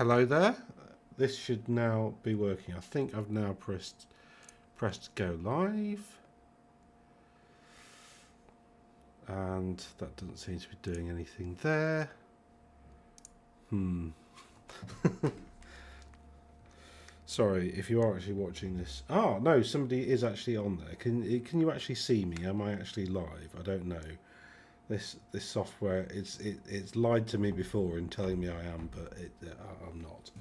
Hello there. This should now be working. I think I've now pressed go live. And that doesn't seem to be doing anything there. Sorry, if you are actually watching this. Oh, no, somebody is actually on there. Can you actually see me? Am I actually live? I don't know. This software, it's lied to me before in telling me I am, but I'm not.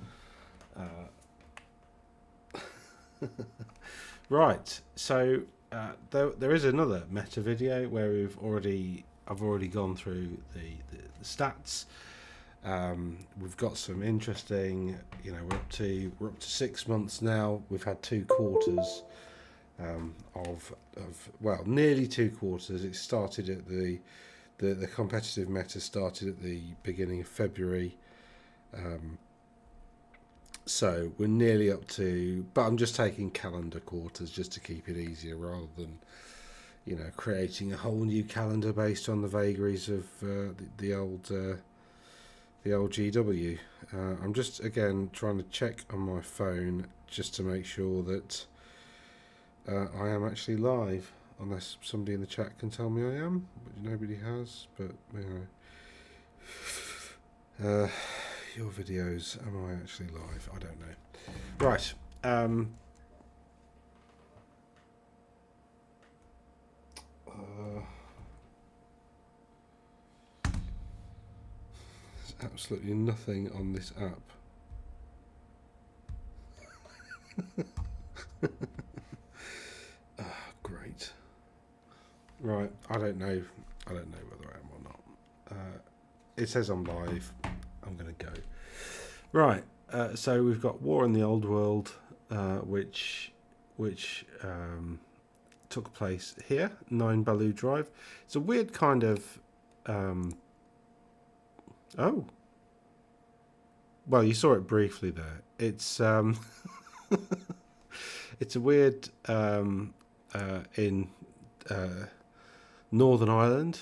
Right, so there is another meta video where I've already gone through the stats. We've got some interesting, we're up to 6 months now. We've had 2 quarters of nearly 2 quarters. It started at the competitive meta started at the beginning of February. So we're nearly up to, but I'm just taking calendar quarters just to keep it easier rather than, creating a whole new calendar based on the vagaries of the old GW. I'm just again trying to check on my phone just to make sure that I am actually live, unless somebody in the chat can tell me I am, which nobody has. But your videos, am I actually live? I don't know. Right. There's absolutely nothing on this app. Great. Right. I don't know whether I am or not. It says I'm live. I'm going to go. Right, so we've got War in the Old World, which took place here, 9 Baloo Drive. It's a weird kind of... oh. Well, you saw it briefly there. It's it's a weird in Northern Ireland.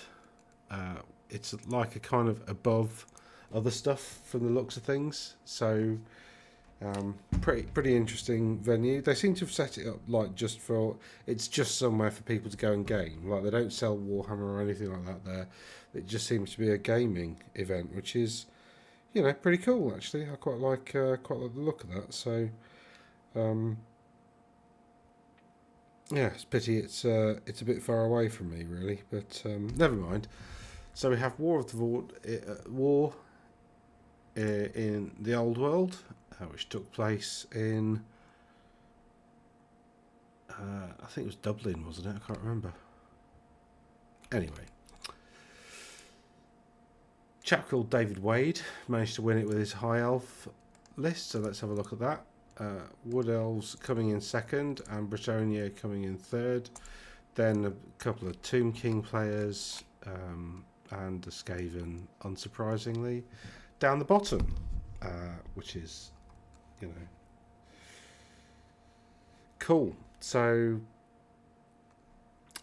It's like a kind of above other stuff from the looks of things, so pretty interesting venue. They seem to have set it up like it's just somewhere for people to go and game. Like they don't sell Warhammer or anything like that there. It just seems to be a gaming event, which is pretty cool actually. I quite like the look of that. So yeah, it's a pity it's a bit far away from me really, but never mind. So we have War in the Old World, which took place in, I think it was Dublin, wasn't it? I can't remember. Anyway, chap called David Wade managed to win it with his High Elf list, so let's have a look at that. Wood Elves coming in second, and Bretonnia coming in third. Then a couple of Tomb King players, and a Skaven, unsurprisingly, down the bottom, which is, cool. So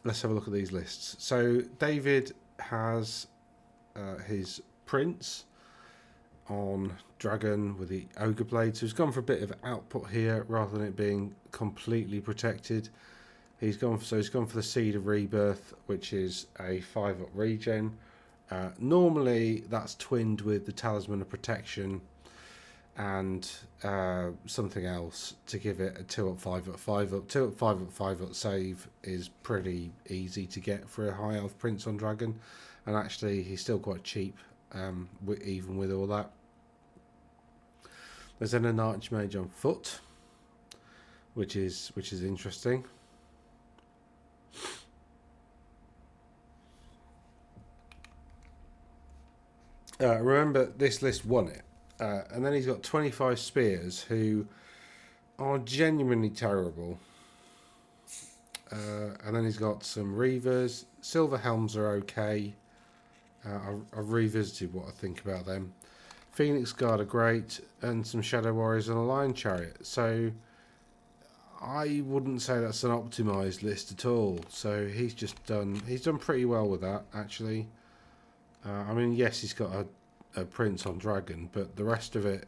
let's have a look at these lists. So David has his Prince on Dragon with the Ogre Blade, so he's gone for a bit of output here rather than it being completely protected. He's gone for the Seed of Rebirth, which is a 5-up regen. Normally that's twinned with the Talisman of Protection and something else to give it a 2-up, 5-up, 5-up. 2-up, 5-up, 5-up save is pretty easy to get for a High Elf Prince on Dragon, and actually he's still quite cheap even with all that. There's then an Archmage on foot, which is interesting. Remember, this list won it. And then he's got 25 spears, who are genuinely terrible. And then he's got some Reavers. Silver Helms are okay. I've revisited what I think about them. Phoenix Guard are great. And some Shadow Warriors and a Lion Chariot. So I wouldn't say that's an optimised list at all. So he's done pretty well with that, actually. I mean, yes, he's got a Prince on Dragon, but the rest of it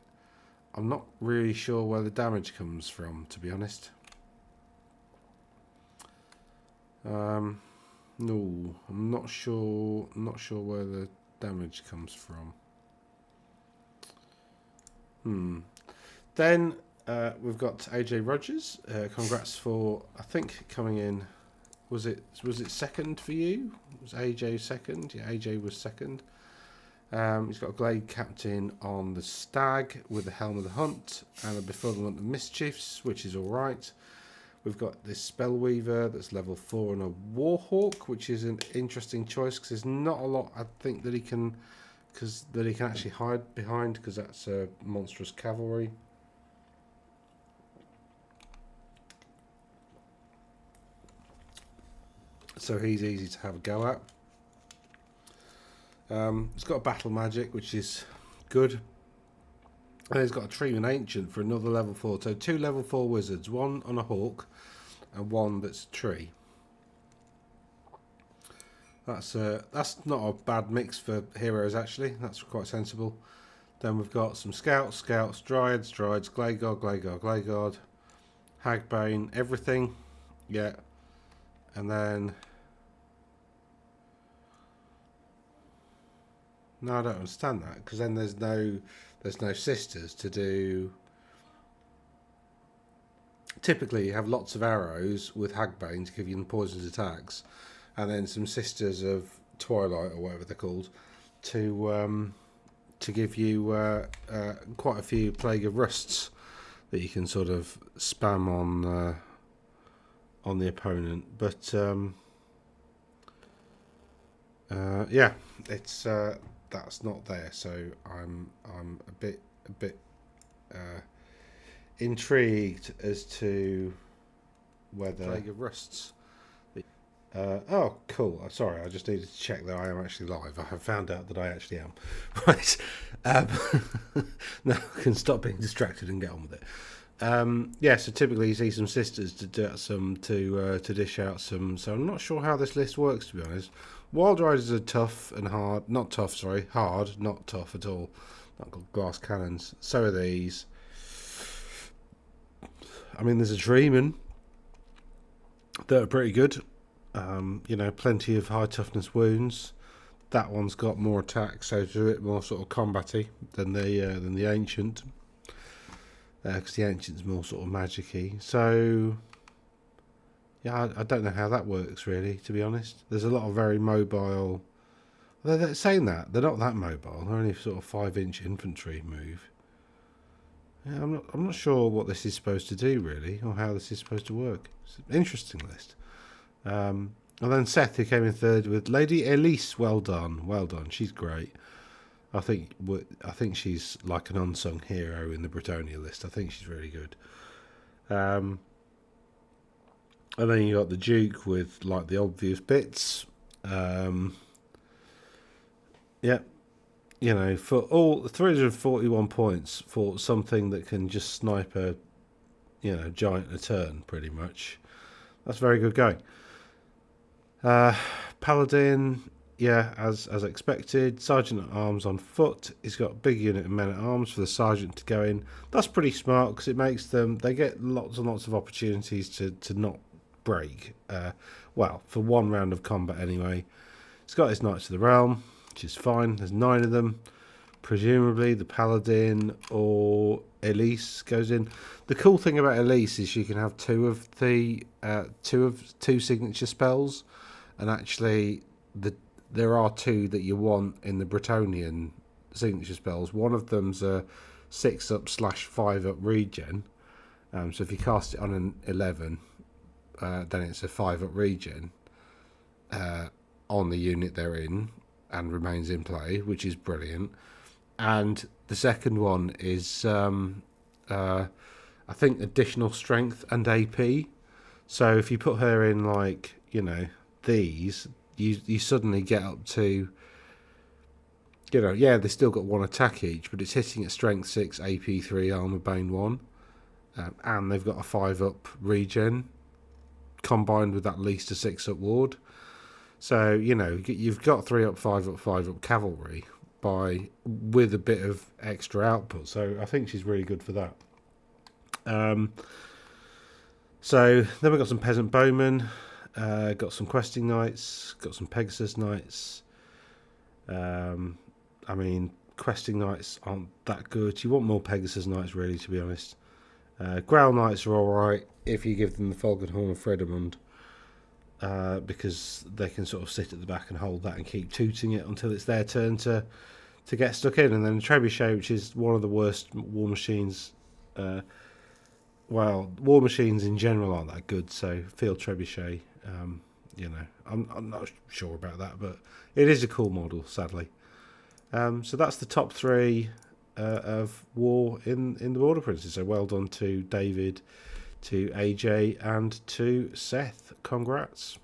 I'm not really sure where the damage comes from, to be honest. No, I'm not sure. Not sure where the damage comes from. Then we've got AJ Rogers. Congrats for, I think, coming in. Was it second for you? Was AJ second? Yeah, AJ was second. He's got a Glade Captain on the Stag with the Helm of the Hunt and a Befuddlement of Mischiefs, which is all right. We've got this Spellweaver that's level 4 and a Warhawk, which is an interesting choice because there's not a lot I think that he can actually hide behind, because that's a monstrous cavalry. So he's easy to have a go at. It's got a battle magic, which is good. And he's got a Treeman Ancient for another level 4. So 2 level 4 wizards, one on a hawk and one that's a tree. That's not a bad mix for heroes, actually. That's quite sensible. Then we've got some scouts, dryads, glade guard, hagbane, everything. Yeah. And then no, I don't understand that, because then there's no sisters to do. Typically, you have lots of arrows with hagbane to give you poisonous attacks, and then some sisters of twilight or whatever they're called to give you quite a few plague of rusts that you can sort of spam on the opponent. But yeah, it's that's not there, so I'm a bit intrigued as to whether plague of rusts. Oh, cool. Sorry, I just needed to check that I am actually live. I have found out that I actually am. Right. Now I can stop being distracted and get on with it. Yeah, so typically you see some sisters to dish out some. So I'm not sure how this list works, to be honest. Wild Riders are tough and hard. Not tough, sorry. Hard, not tough at all. Not got glass cannons. So are these. I mean, there's a Treeman that are pretty good. You know, plenty of high toughness wounds. That one's got more attack, so it's a bit more sort of combat-y than the Ancient. Because the Ancient's more sort of magic-y. So, yeah, I don't know how that works, really, to be honest. There's a lot of very mobile. They're saying that. They're not that mobile. They're only sort of 5-inch infantry move. Yeah, I'm not sure what this is supposed to do, really, or how this is supposed to work. It's an interesting list. And then Seth, who came in third with Lady Elise. Well done. She's great. I think she's like an unsung hero in the Britannia list. I think she's really good. And then you got the Duke with like the obvious bits. Yeah, you know, for all 341 points for something that can just snipe a, you know, giant a turn, pretty much. That's very good going. Paladin, yeah, as expected. Sergeant at Arms on foot. He's got a big unit of men at arms for the sergeant to go in. That's pretty smart, because it makes them, they get lots and lots of opportunities to not break. Well, for one round of combat anyway. He's got his Knights of the Realm, which is fine. There's 9 of them. Presumably the Paladin or Elise goes in. The cool thing about Elise is you can have two signature spells, and actually there are 2 that you want in the Bretonian signature spells. One of them's a 6-up/5-up regen. So if you cast it on an 11, then it's a 5-up regen on the unit they're in, and remains in play, which is brilliant. And the second one is, I think, additional strength and AP. So if you put her in, like, you know, these, you suddenly get up to, you know, yeah, they still got 1 attack each, but it's hitting at strength 6, AP 3, armor bane 1, and they've got a 5-up regen combined with at least a 6-up ward. So, you know, you've got 3-up, 5-up, 5-up cavalry with a bit of extra output. So I think she's really good for that. So then we've got some peasant bowmen, got some questing knights, got some Pegasus knights. I mean, questing knights aren't that good. You want more Pegasus knights, really, to be honest. Growl knights are alright if you give them the Folgenhorn of Fredemund, because they can sort of sit at the back and hold that and keep tooting it until it's their turn to get stuck in. And then Trebuchet, which is one of the worst war machines. Well, war machines in general aren't that good, so Field Trebuchet, you know, I'm not sure about that, but it is a cool model, sadly. So that's the top 3 of war in the Border Princes. So well done to David, to AJ, and to Seth. Congrats.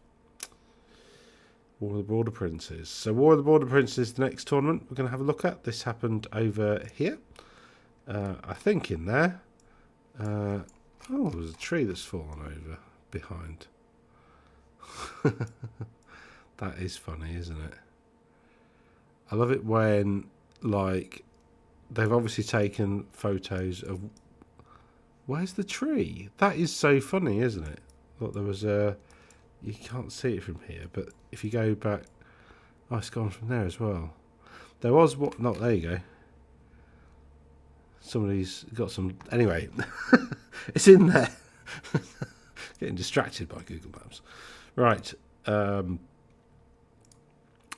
War of the Border Princes. So War of the Border Princes, the next tournament we're going to have a look at. This happened over here. I think in there. Oh, there's a tree that's fallen over behind. That is funny, isn't it? I love it when, like, they've obviously taken photos of... Where's the tree? That is so funny, isn't it? Look, there was a... You can't see it from here, but if you go back... Oh, it's gone from there as well. There was what... No, there you go. Somebody's got some... Anyway, it's in there. Getting distracted by Google Maps. Right.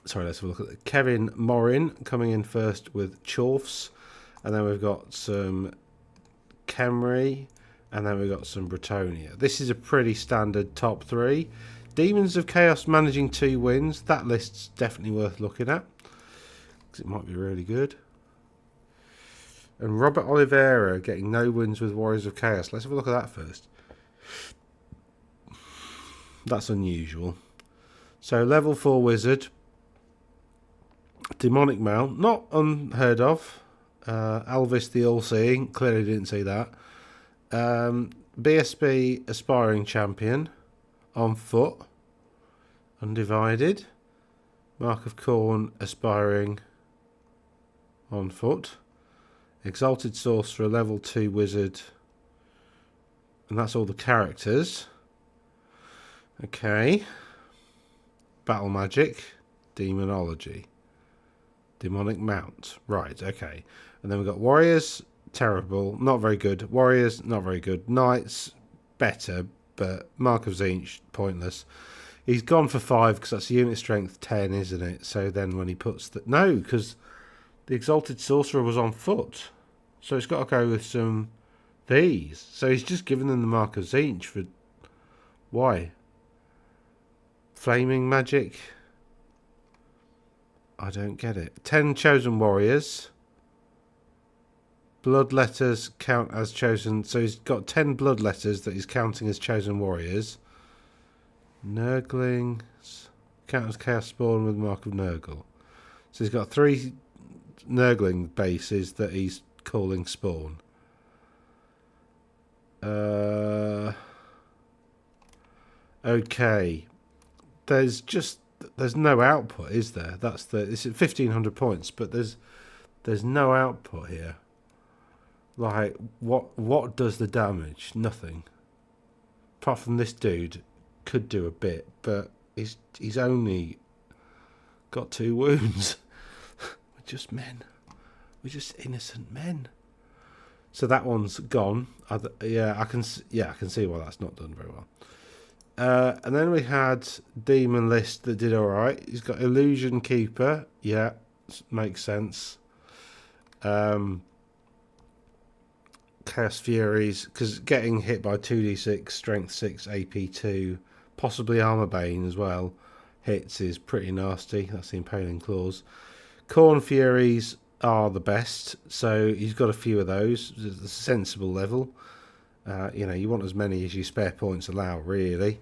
Sorry, let's have a look at it. Kevin Morin coming in first with Chorfs. And then we've got some Khemri. And then we've got some Bretonia. This is a pretty standard top 3. Demons of Chaos managing 2 wins. That list's definitely worth looking at, because it might be really good. And Robert Oliveira getting no wins with Warriors of Chaos. Let's have a look at that first. That's unusual. So level 4 wizard. Demonic Mount. Not unheard of. Alvis the All-Seeing. Clearly didn't see that. BSB Aspiring Champion. On foot. Undivided. Mark of Khorne Aspiring. On foot. Exalted Sorcerer, level 2 wizard. And that's all the characters. Okay. Battle Magic. Demonology. Demonic Mount. Right, okay. And then we've got Warriors. Terrible. Not very good. Warriors. Not very good. Knights. Better. But Mark of Tzeentch. Pointless. He's gone for 5 because that's unit strength 10, isn't it? So then when he puts the... No, because the Exalted Sorcerer was on foot. So it's got to go with some these. So he's just given them the Mark of Tzeentch for... Why? Flaming Magic? I don't get it. 10 Chosen Warriors. Blood Letters count as chosen. So he's got 10 Blood Letters that he's counting as Chosen Warriors. Nurglings. Count as Chaos Spawn with Mark of Nurgle. So he's got 3 Nurgling bases that he's calling Spawn. Okay. There's no output, is there? It's at 1,500 points, but there's no output here. Like, what does the damage? Nothing. Apart from this dude could do a bit, but he's only got 2 wounds. We're just men. We're just innocent men. So that one's gone. I can see why that's not done very well. And then we had Demon List that did alright. He's got Illusion Keeper. Yeah, makes sense. Chaos Furies, because getting hit by 2d6, Strength 6, AP 2, possibly Armor Bane as well, hits is pretty nasty. That's the Impaling Claws. Khorne Furies are the best, so he's got a few of those. It's a sensible level. You want as many as your spare points allow, really.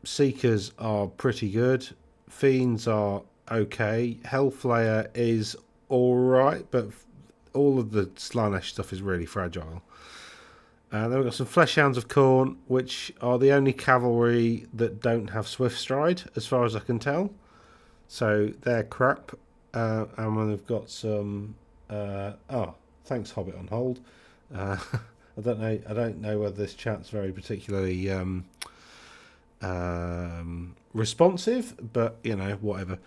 Seekers are pretty good. Fiends are okay. Hellflayer is alright, but all of the Slaanesh stuff is really fragile. Then we've got some Fleshhounds of Khorne, which are the only cavalry that don't have Swift Stride, as far as I can tell. So they're crap. and we've got some. Oh, thanks, Hobbit on hold. I don't know whether this chat's very particularly responsive, but you know, whatever.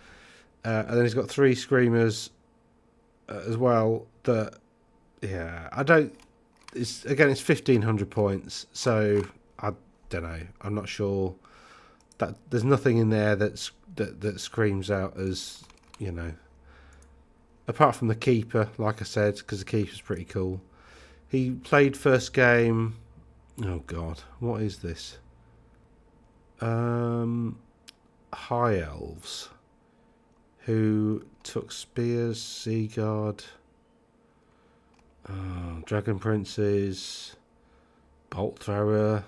And then he's got 3 screamers as well. That, yeah, I don't. It's 1,500 points, so I don't know. I'm not sure that there's nothing in there that screams out as, you know, apart from the keeper, like I said, because the keeper's pretty cool. He played first game. Oh God, what is this? High elves who took spears, sea guard, dragon princes, bolt thrower,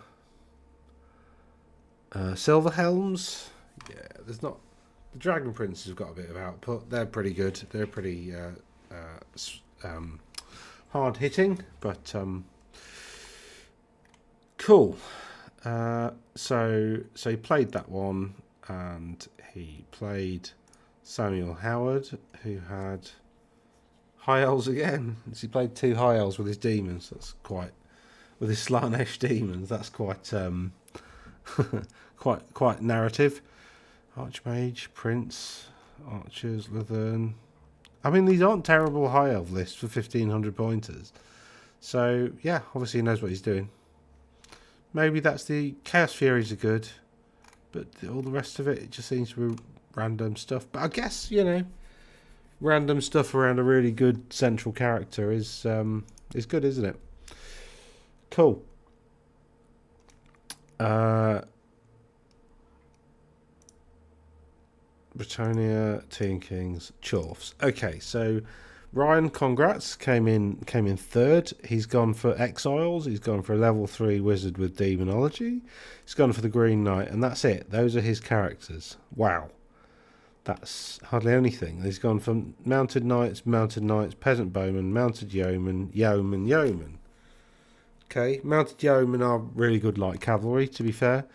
silver helms. Yeah, there's not. The dragon princes have got a bit of output. They're pretty good. They're pretty hard hitting, but cool. So he played that one, and he played Samuel Howard, who had high elves again. So he played 2 high elves with his demons. That's quite, with his Slanesh demons. That's quite quite narrative. Archmage, Prince, Archers, Luthern. I mean, these aren't terrible high elf lists for 1,500 pointers. So yeah, obviously he knows what he's doing. Maybe that's the Chaos Furies are good, but all the rest of it just seems to be random stuff. But I guess, you know, random stuff around a really good central character is good, isn't it? Cool. Britannia, Teen Kings, Dwarfs. Okay, so Ryan, congrats, came in 3rd. He's gone for Exiles. He's gone for a level 3 wizard with Demonology. He's gone for the Green Knight, and that's it. Those are his characters. Wow, that's hardly anything. He's gone for Mounted Knights, Peasant Bowmen, Mounted Yeomen, Yeomen. Okay, Mounted Yeomen are really good light cavalry, to be fair.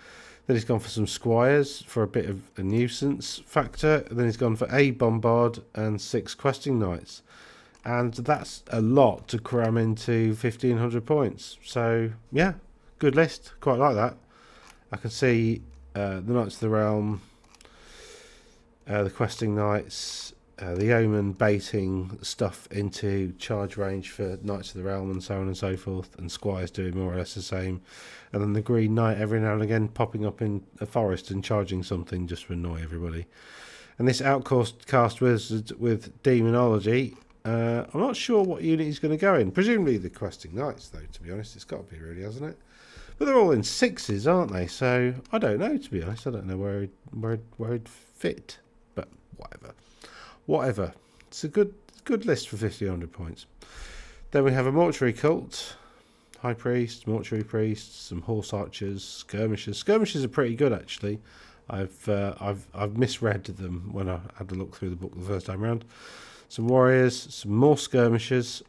Then he's gone for some Squires for a bit of a nuisance factor. Then he's gone for a Bombard and 6 Questing Knights. And that's a lot to cram into 1,500 points. So, yeah, good list. Quite like that. I can see the Knights of the Realm, the Questing Knights, the Yeoman baiting stuff into charge range for Knights of the Realm and so on and so forth, and Squires doing more or less the same, and then the Green Knight every now and again popping up in a forest and charging something just to annoy everybody. And this Outcast Wizard with Demonology, I'm not sure what unit he's going to go in. Presumably the Questing Knights, though, to be honest. It's got to be, really, hasn't it? But they're all in 6s, aren't they? So I don't know, to be honest. I don't know where he'd fit, but whatever. It's a good list for 1,500 points. Then we have a Mortuary Cult, High Priest, Mortuary Priest, some Horse Archers, Skirmishers. Skirmishers are pretty good, actually. I've misread them when I had to look through the book the first time around. Some Warriors, some more Skirmishers,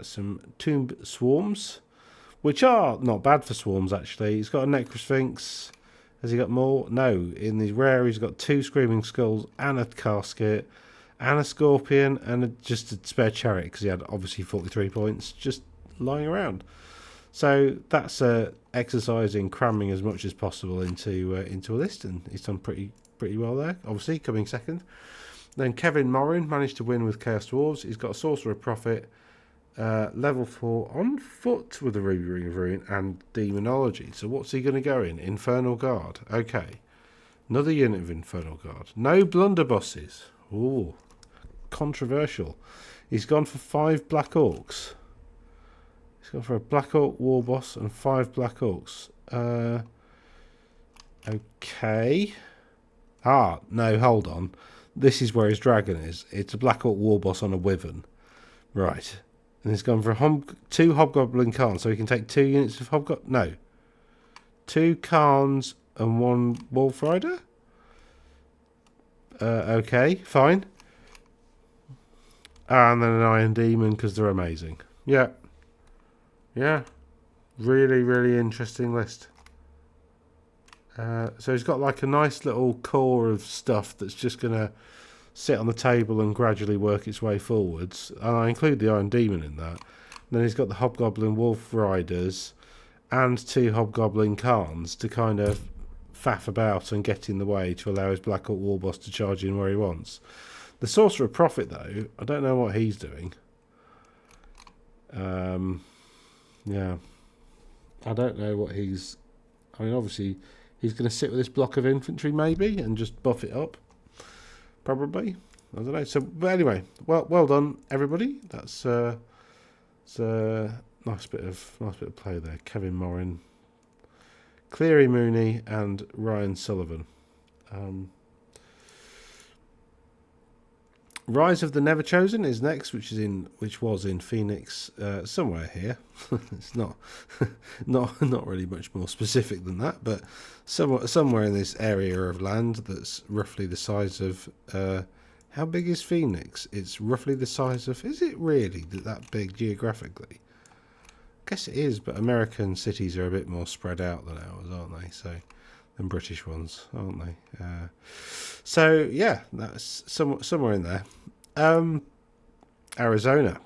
some Tomb Swarms, which are not bad for Swarms, actually. He's got a Necrosphinx. Has he got more? No. In these rare, he's got 2 Screaming Skulls and a Casket and a Scorpion and just a spare Chariot, because he had obviously 43 points just lying around. So that's exercise in cramming as much as possible into a list, and he's done pretty well there, obviously, coming second. Then Kevin Morin managed to win with Chaos Dwarves. He's got a Sorcerer Prophet, level 4 on foot with the Ruby Ring of Ruin and Demonology. So what's he going to go in? Infernal Guard. Okay. Another unit of Infernal Guard. No blunderbusses. Ooh. Controversial. He's gone for 5 Black Orcs. He's gone for a Black Orc War Boss and 5 Black Orcs. Okay. No, hold on. This is where his dragon is. It's a Black Orc War Boss on a Wyvern. Right. And he's gone for 2 Hobgoblin Khans, so he can take 2 units of Hobgoblin. No. 2 Khans and 1 Wolf Rider? Okay, fine. And then an Iron Demon, because they're amazing. Yeah. Really, really interesting list. So he's got like a nice little core of stuff that's just going to sit on the table and gradually work its way forwards. And I include the Iron Demon in that. And then he's got the Hobgoblin Wolf Riders and 2 Hobgoblin Khans to kind of faff about and get in the way to allow his Black Orc War Boss to charge in where he wants. The Sorcerer Prophet, though, I don't know what he's doing. Yeah. I don't know what he's... I mean, obviously, he's going to sit with this block of infantry, maybe, and just buff it up. Probably. I don't know. So, but anyway, well done, everybody. That's it's a nice bit of play there. Kevin Morin, Cleary Mooney, and Ryan Sullivan. Rise of the Never Chosen is next, which was in Phoenix, somewhere here. It's not really much more specific than that, but somewhere in this area of land that's roughly the size of how big is Phoenix? It's roughly the size of... Is it really that big geographically? I guess it is, but American cities are a bit more spread out than ours, aren't they? So, than British ones, aren't they? So yeah, that's somewhere in there. Arizona.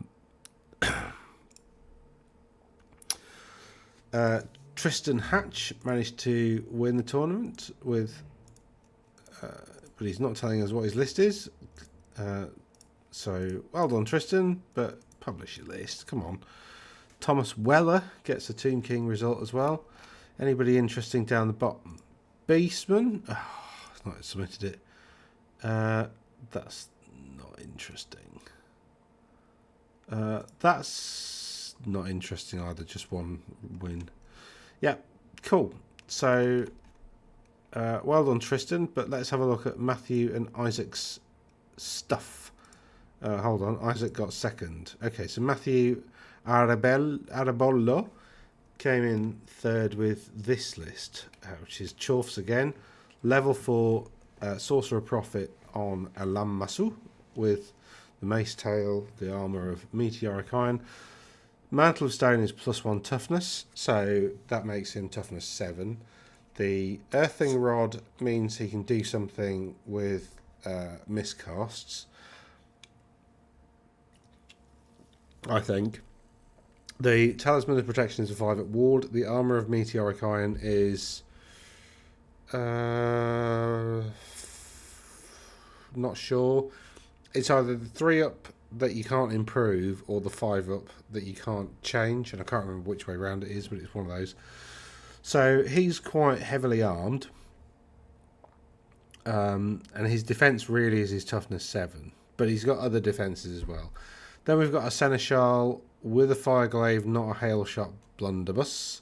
Tristan Hatch managed to win the tournament with, but he's not telling us what his list is. So well done, Tristan. But publish your list. Come on. Thomas Weller gets a Tomb King result as well. Anybody interesting down the bottom? Beastman. Oh, it's not submitted it. That's not interesting. That's not interesting either. Just one win. Yeah, cool. So, well done, Tristan. But let's have a look at Matthew and Isaac's stuff. Hold on. Isaac got second. Okay, so Matthew Arabollo came in third with this list, which is Chorfs again. Level 4 Sorcerer Prophet on a Lammasu with the Mace Tail, the armour of Meteoric Iron. Mantle of Stone is +1 toughness, so that makes him toughness 7. The Earthing Rod means he can do something with miscasts, I think. The Talisman of Protection is a 5 at Ward. The Armour of Meteoric Iron is... not sure. It's either the 3 up that you can't improve or the 5 up that you can't change, and I can't remember which way around it is, but it's one of those. So he's quite heavily armed, and his defense really is his toughness 7, but he's got other defenses as well. Then we've got a Seneschal with a Fireglaive, not a Hailshot blunderbuss,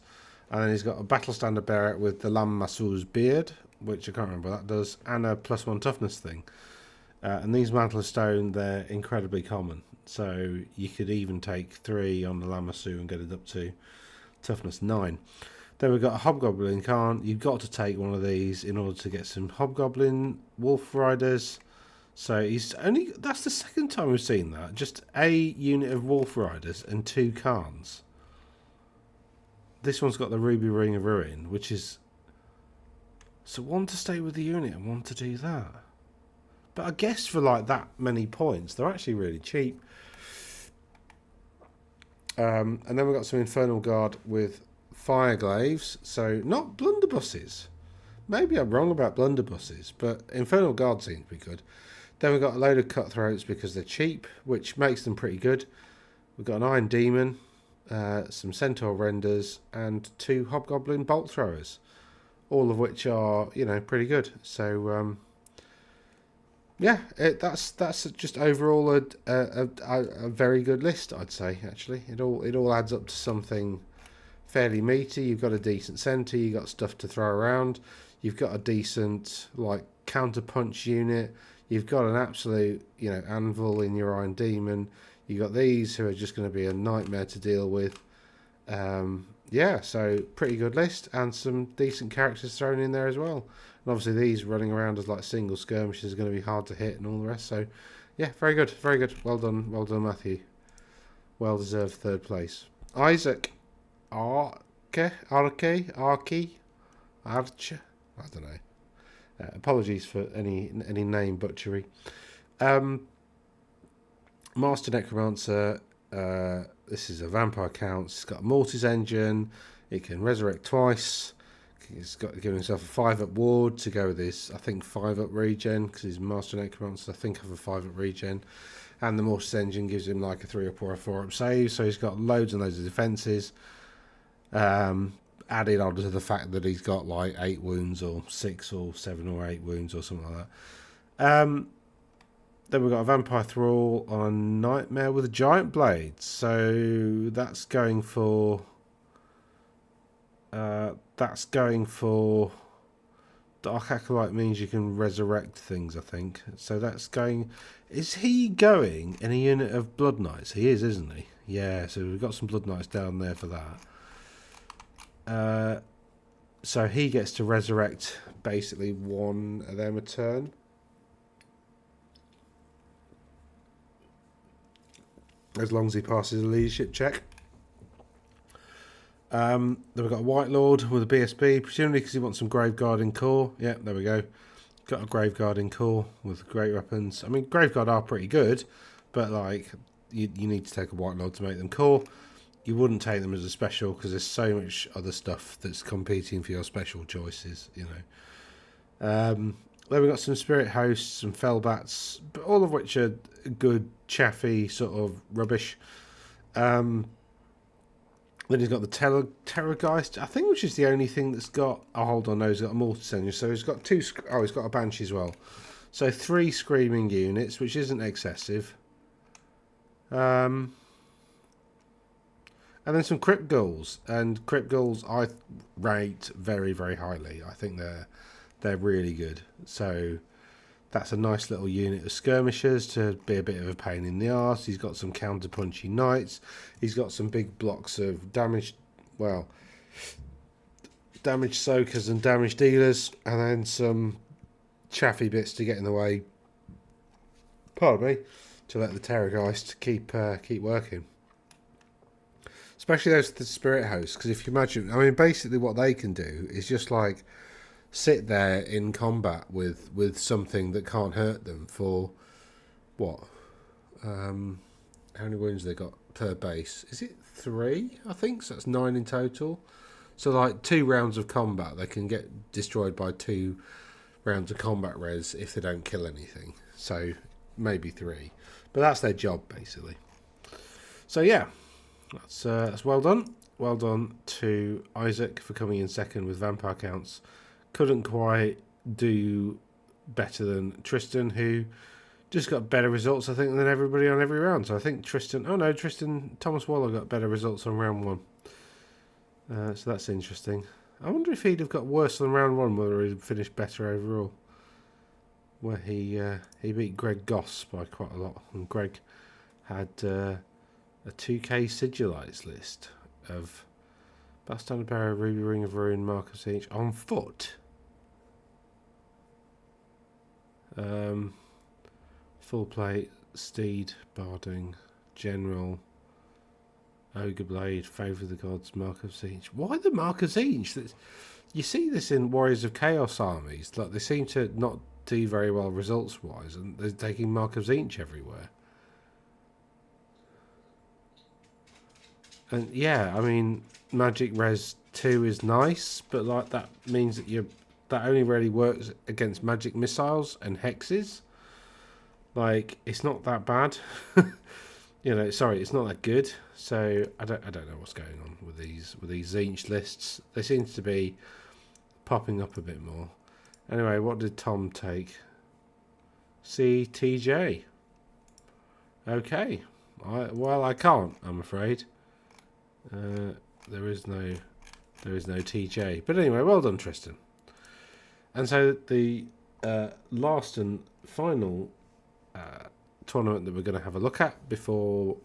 and then he's got a Battle Standard Bearer with the Lammasu's Beard, which I can't remember what that does, and a +1 toughness thing. And these Mantle of Stone, they're incredibly common. So you could even take 3 on the Lammasu and get it up to toughness 9. Then we've got a Hobgoblin Khan. You've got to take one of these in order to get some Hobgoblin Wolf Riders. So that's the second time we've seen that. Just a unit of Wolf Riders and 2 Khans. This one's got the Ruby Ring of Ruin, which is... So 1 to stay with the unit and 1 to do that. But I guess for like that many points, they're actually really cheap. And then we've got some Infernal Guard with Fireglaves. So not blunderbusses. Maybe I'm wrong about blunderbusses, but Infernal Guard seems to be good. Then we've got a load of Cutthroats because they're cheap, which makes them pretty good. We've got an Iron Demon, some Centaur Renders, and 2 Hobgoblin Bolt Throwers. All of which are, pretty good. So... yeah, that's just overall a very good list, I'd say. Actually, it all adds up to something fairly meaty. You've got a decent centre, you've got stuff to throw around, you've got a decent counter punch unit, you've got an absolute anvil in your Iron Demon. You've got these who are just going to be a nightmare to deal with. Yeah, so pretty good list and some decent characters thrown in there as well. And obviously these running around as single skirmishes are going to be hard to hit and all the rest. So, yeah, very good, very good. Well done, Matthew. Well deserved 3rd place. Isaac, Archie, I don't know. Apologies for any name butchery. Master Necromancer. This is a vampire count. It's got a Mortis engine. It can resurrect twice. He's got to give himself a 5-up ward to go with his, I think, 5-up regen, because he's Master Necromancer. I think have a 5-up regen. And the Mortis engine gives him like a 3-up or a 4-up save. So he's got loads and loads of defences. Added on to the fact that he's got like 8 wounds or 6 or 7 or 8 wounds or something like that. Then we've got a Vampire Thrall on a Nightmare with a Giant Blade. So that's going for... Dark Acolyte means you can resurrect things, I think. So that's going... Is he going in a unit of Blood Knights? He is, isn't he? Yeah, so we've got some Blood Knights down there for that. So he gets to resurrect basically one of them a turn. As long as he passes a leadership check. Then we've got a White Lord with a BSB, presumably because he wants some Graveguard in core. Yeah, there we go. Got a Graveguard in core with great weapons. I mean, Graveguard are pretty good, but like you need to take a White Lord to make them core. You wouldn't take them as a special because there's so much other stuff that's competing for your special choices, you know. Then we've got some Spirit Hosts, some Fellbats, but all of which are good, chaffy sort of rubbish. Then he's got the Terrorgeist, I think, which is the only thing that's got... Oh, hold on, no, he's got a Mortis engine. So he's got 2... Oh, he's got a Banshee as well. So 3 Screaming units, which isn't excessive. And then some Crypt Ghouls. And Crypt Ghouls I rate very, very highly. I think they're really good. So that's a nice little unit of skirmishers to be a bit of a pain in the arse. He's got some counter-punchy knights. He's got some big blocks of damage, well, damage soakers and damage dealers, and then some chaffy bits to get in the way, pardon me, to let the Terrorgeist keep working. Especially those the Spirit Hosts, because if you imagine, I mean, basically what they can do is just like sit there in combat with something that can't hurt them for what? How many wounds they got per base? Is it 3? I think so. That's 9 in total. So like 2 rounds of combat, they can get destroyed by 2 rounds of combat res if they don't kill anything. So maybe 3, but that's their job basically. So yeah, that's well done. Well done to Isaac for coming in second with vampire counts. Couldn't quite do better than Tristan, who just got better results, I think, than everybody on every round. So I think Thomas Waller got better results on round 1. So that's interesting. I wonder if he'd have got worse than round 1, whether he'd finished better overall. Where he beat Greg Goss by quite a lot, and Greg had a 2K Sigilites list of Bastard Barrow, Ruby Ring of Ruin, Mark of Siege on foot. Full plate, Steed, Barding, General, Ogre Blade, Favour of the Gods, Mark of Siege. Why the Mark of Siege? You see this in Warriors of Chaos armies. Like, they seem to not do very well results-wise, and they're taking Mark of Siege everywhere. And yeah, I mean, Magic Res 2 is nice, but like that means that that only really works against magic missiles and hexes. Like, it's not that bad. Sorry, it's not that good. So I don't know what's going on with these Tzeentch lists. They seem to be popping up a bit more. Anyway, what did Tom take? CTJ. Okay. I can't, I'm afraid. There is no TJ. But anyway, well done, Tristan. And so the last and final tournament that we're going to have a look at before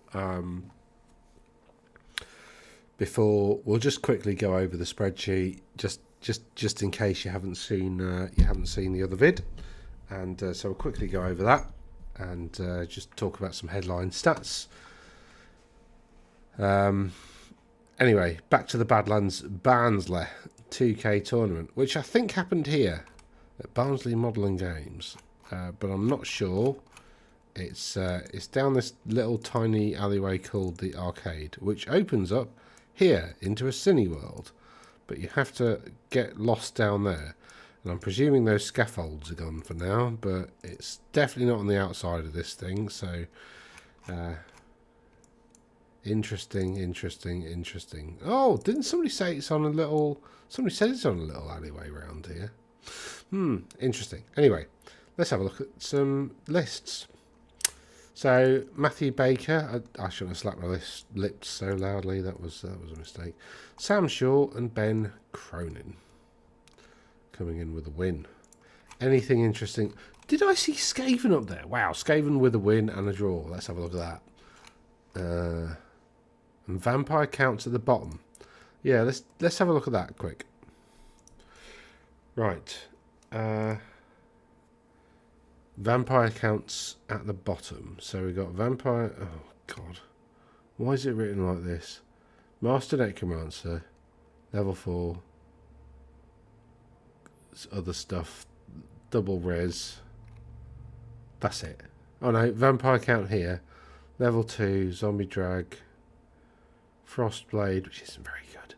we'll just quickly go over the spreadsheet just in case you haven't seen the other vid, and so we'll quickly go over that and just talk about some headline stats. Anyway, back to the Badlands Barnsley 2K tournament, which I think happened here at Barnsley Modelling Games, but I'm not sure It's down this little tiny alleyway called the Arcade, which opens up here into a Cineworld. But you have to get lost down there. And I'm presuming those scaffolds are gone for now, but it's definitely not on the outside of this thing, so interesting. Oh, didn't somebody say it's on a little... Somebody said it's on a little alleyway around here. Interesting. Anyway, let's have a look at some lists. So, Matthew Baker, I shouldn't have slapped my lips so loudly, that was a mistake. Sam Shaw and Ben Cronin coming in with a win. Anything interesting? Did I see Skaven up there? Wow, Skaven with a win and a draw. Let's have a look at that. And Vampire counts at the bottom. Yeah, let's have a look at that quick. Right. Vampire counts at the bottom. So we got Vampire... Oh, God. Why is it written like this? Master Necromancer. Level 4. Other stuff. Double res. That's it. Oh, no. Vampire count here. Level 2. Zombie Drag. Frostblade, which isn't very good.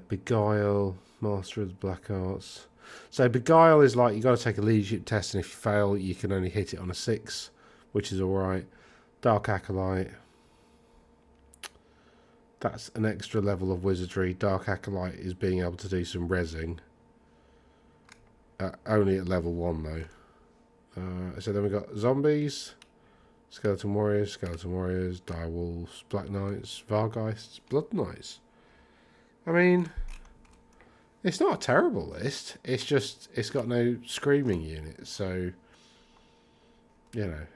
Beguile. Master of the Black Arts. So Beguile is like, you got to take a leadership test, and if you fail, you can only hit it on a 6, which is alright. Dark Acolyte. That's an extra level of wizardry. Dark Acolyte is being able to do some rezzing. Only at level 1 though. So then we've got Zombies. Skeleton Warriors, Direwolves, Black Knights, Vargheists, Blood Knights. I mean... It's not a terrible list. It's just it's got no screaming units, so you know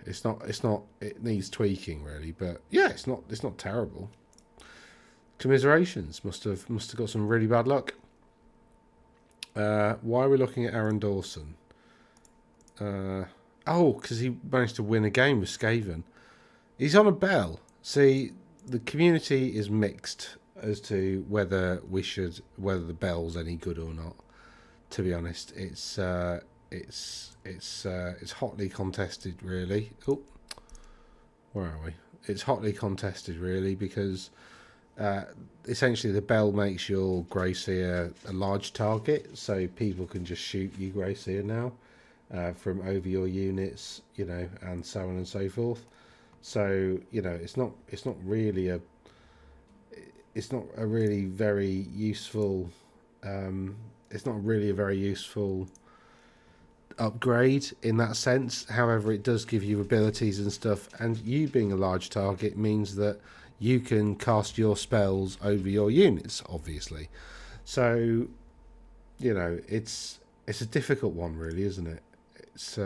it needs tweaking really. But yeah, it's not terrible. Commiserations must have got some really bad luck. Why are we looking at Aaron Dorson? Oh, because he managed to win a game with Skaven. He's on a bell. See, the community is mixed as to whether the bell's any good or not. To be honest, it's hotly contested, really. Oh, where are we? It's hotly contested, really, because essentially the bell makes your Grey Seer a large target, so people can just shoot you Grey Seer now from over your units, you know, and so on and so forth. So you know, it's not really a very useful upgrade in that sense. However, it does give you abilities and stuff, and you being a large target means that you can cast your spells over your units, obviously. So you know, it's a difficult one, really, isn't it? It's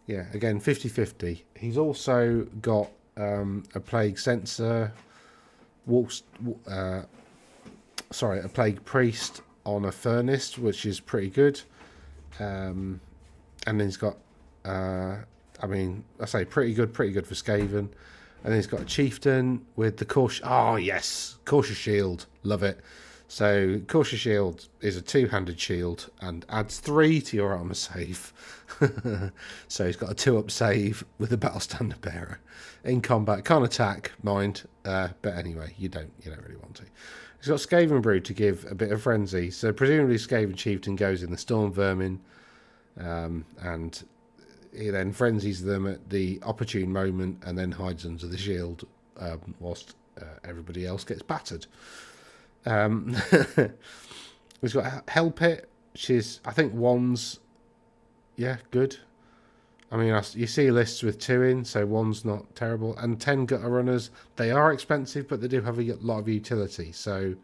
yeah, again, 50-50. He's also got a Plague Sensor, a Plague Priest on a Furnace, which is pretty good. And then he's got, I mean, I say pretty good for Skaven. And then he's got a Chieftain with the Cautious... Oh, yes! Cautious Shield. Love it. So, Cautious Shield is a two-handed shield and adds 3 to your armor save. So he's got a 2-up save with the Battle Standard Bearer. In combat, can't attack, mind, but anyway, you don't really want to. He's got Skaven Brood to give a bit of frenzy. So presumably Skaven Chieftain goes in the Storm Vermin, and he then frenzies them at the opportune moment and then hides under the shield whilst everybody else gets battered. We've got Hell Pit, which is, I think, one's, yeah, good. I mean, you see lists with 2 in, so 1's not terrible. And 10 Gutter Runners, they are expensive, but they do have a lot of utility. So,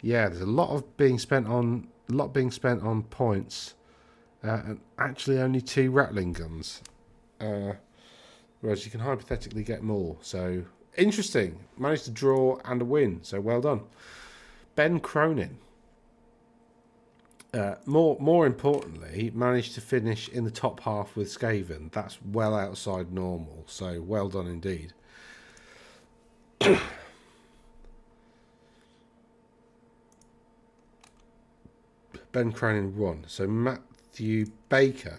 yeah, there's a lot being spent on points, and actually only 2 Rattling Guns, whereas you can hypothetically get more. So, interesting. Managed to draw and a win, so well done. Ben Cronin, more importantly, managed to finish in the top half with Skaven. That's well outside normal, so well done indeed. Ben Cronin won. So Matt Baker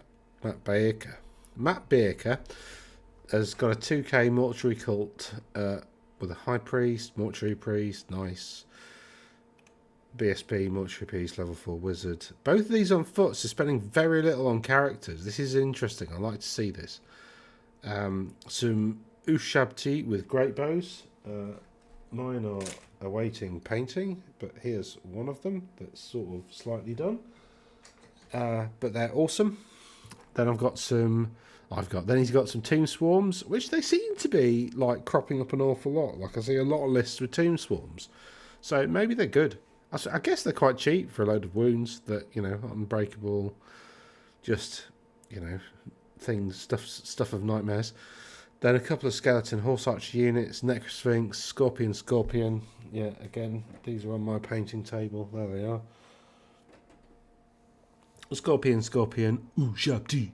Matt Bierker has got a 2k mortuary cult with a high priest, mortuary priest, nice. BSP, mortuary priest, level 4 wizard. Both of these on foot, so spending very little on characters. This is interesting. I like to see this. Some Ushabti with great bows. Mine are awaiting painting, but here's one of them that's sort of slightly done. But they're awesome. Then then he's got some tomb swarms, which they seem to be like cropping up an awful lot. Like I see a lot of lists with tomb swarms, so maybe they're good. I guess they're quite cheap for a load of wounds that, you know, unbreakable, just, you know, stuff of nightmares. Then a couple of skeleton horse archer units, Necrosphinx, Scorpion. Yeah, again, these are on my painting table. There they are. Scorpion, ooh, Shabti.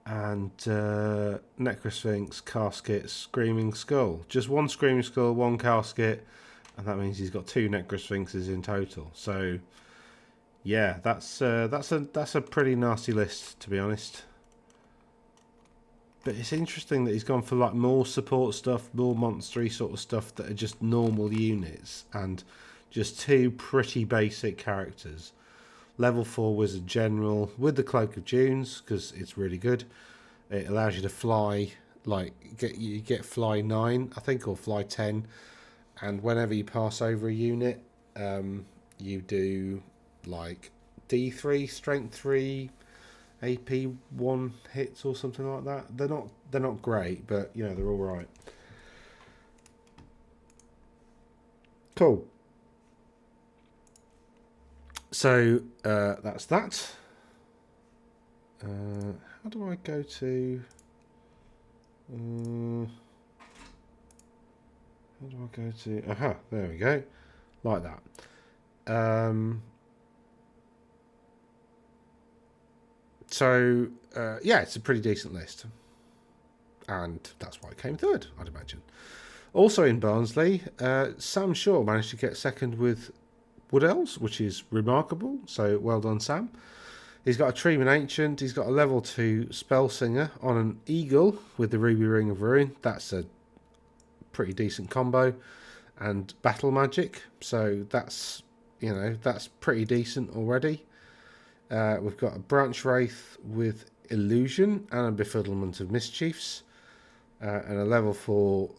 And Necrosphinx, Casket, Screaming Skull. Just one Screaming Skull, one Casket, and that means he's got 2 Necrosphinxes in total. So, yeah, that's a pretty nasty list, to be honest. But it's interesting that he's gone for like more support stuff, more monstery sort of stuff that are just normal units, and just 2 pretty basic characters. Level 4 Wizard General with the Cloak of Dunes, because it's really good. It allows you to fly, like, you get fly 9, I think, or fly 10. And whenever you pass over a unit, you do, like, D3, Strength 3, AP 1 hits or something like that. They're not great, but, you know, they're all right. Cool. So that's that. How do I go to? How do I go to? Aha, there we go, like that. So yeah, it's a pretty decent list, and that's why it came third, I'd imagine. Also in Barnsley, Sam Shaw managed to get second with Wood Elves, which is remarkable, so well done, Sam. He's got a Treeman Ancient, he's got a level 2 Spellsinger on an Eagle with the Ruby Ring of Ruin. That's a pretty decent combo. And Battle Magic, so that's, you know, that's pretty decent already. We've got a Branch Wraith with Illusion and a Befuddlement of Mischiefs. And a level 4.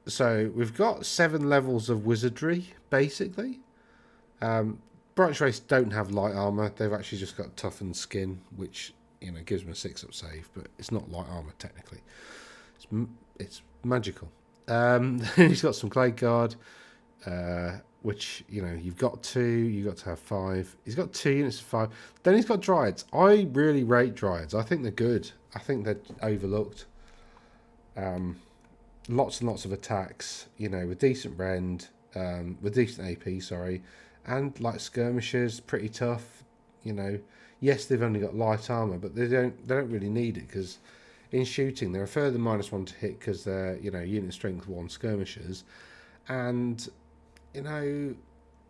So we've got 7 levels of Wizardry, basically. Branch Wraiths don't have light armor. They've actually just got toughened skin, which, you know, gives them a 6-up save, but it's not light armor technically. It's magical. He's got some Clay Guard, which, you know, you've got to have 5. He's got 2 units of 5. Then he's got Dryads. I really rate Dryads. I think they're good. I think they're overlooked. Lots and lots of attacks, you know, with decent rend, with decent AP, sorry. And like skirmishers, pretty tough, you know. Yes, they've only got light armor, but they don't really need it, because in shooting they're a further -1 to hit because they're, you know, unit strength 1 skirmishers, and, you know,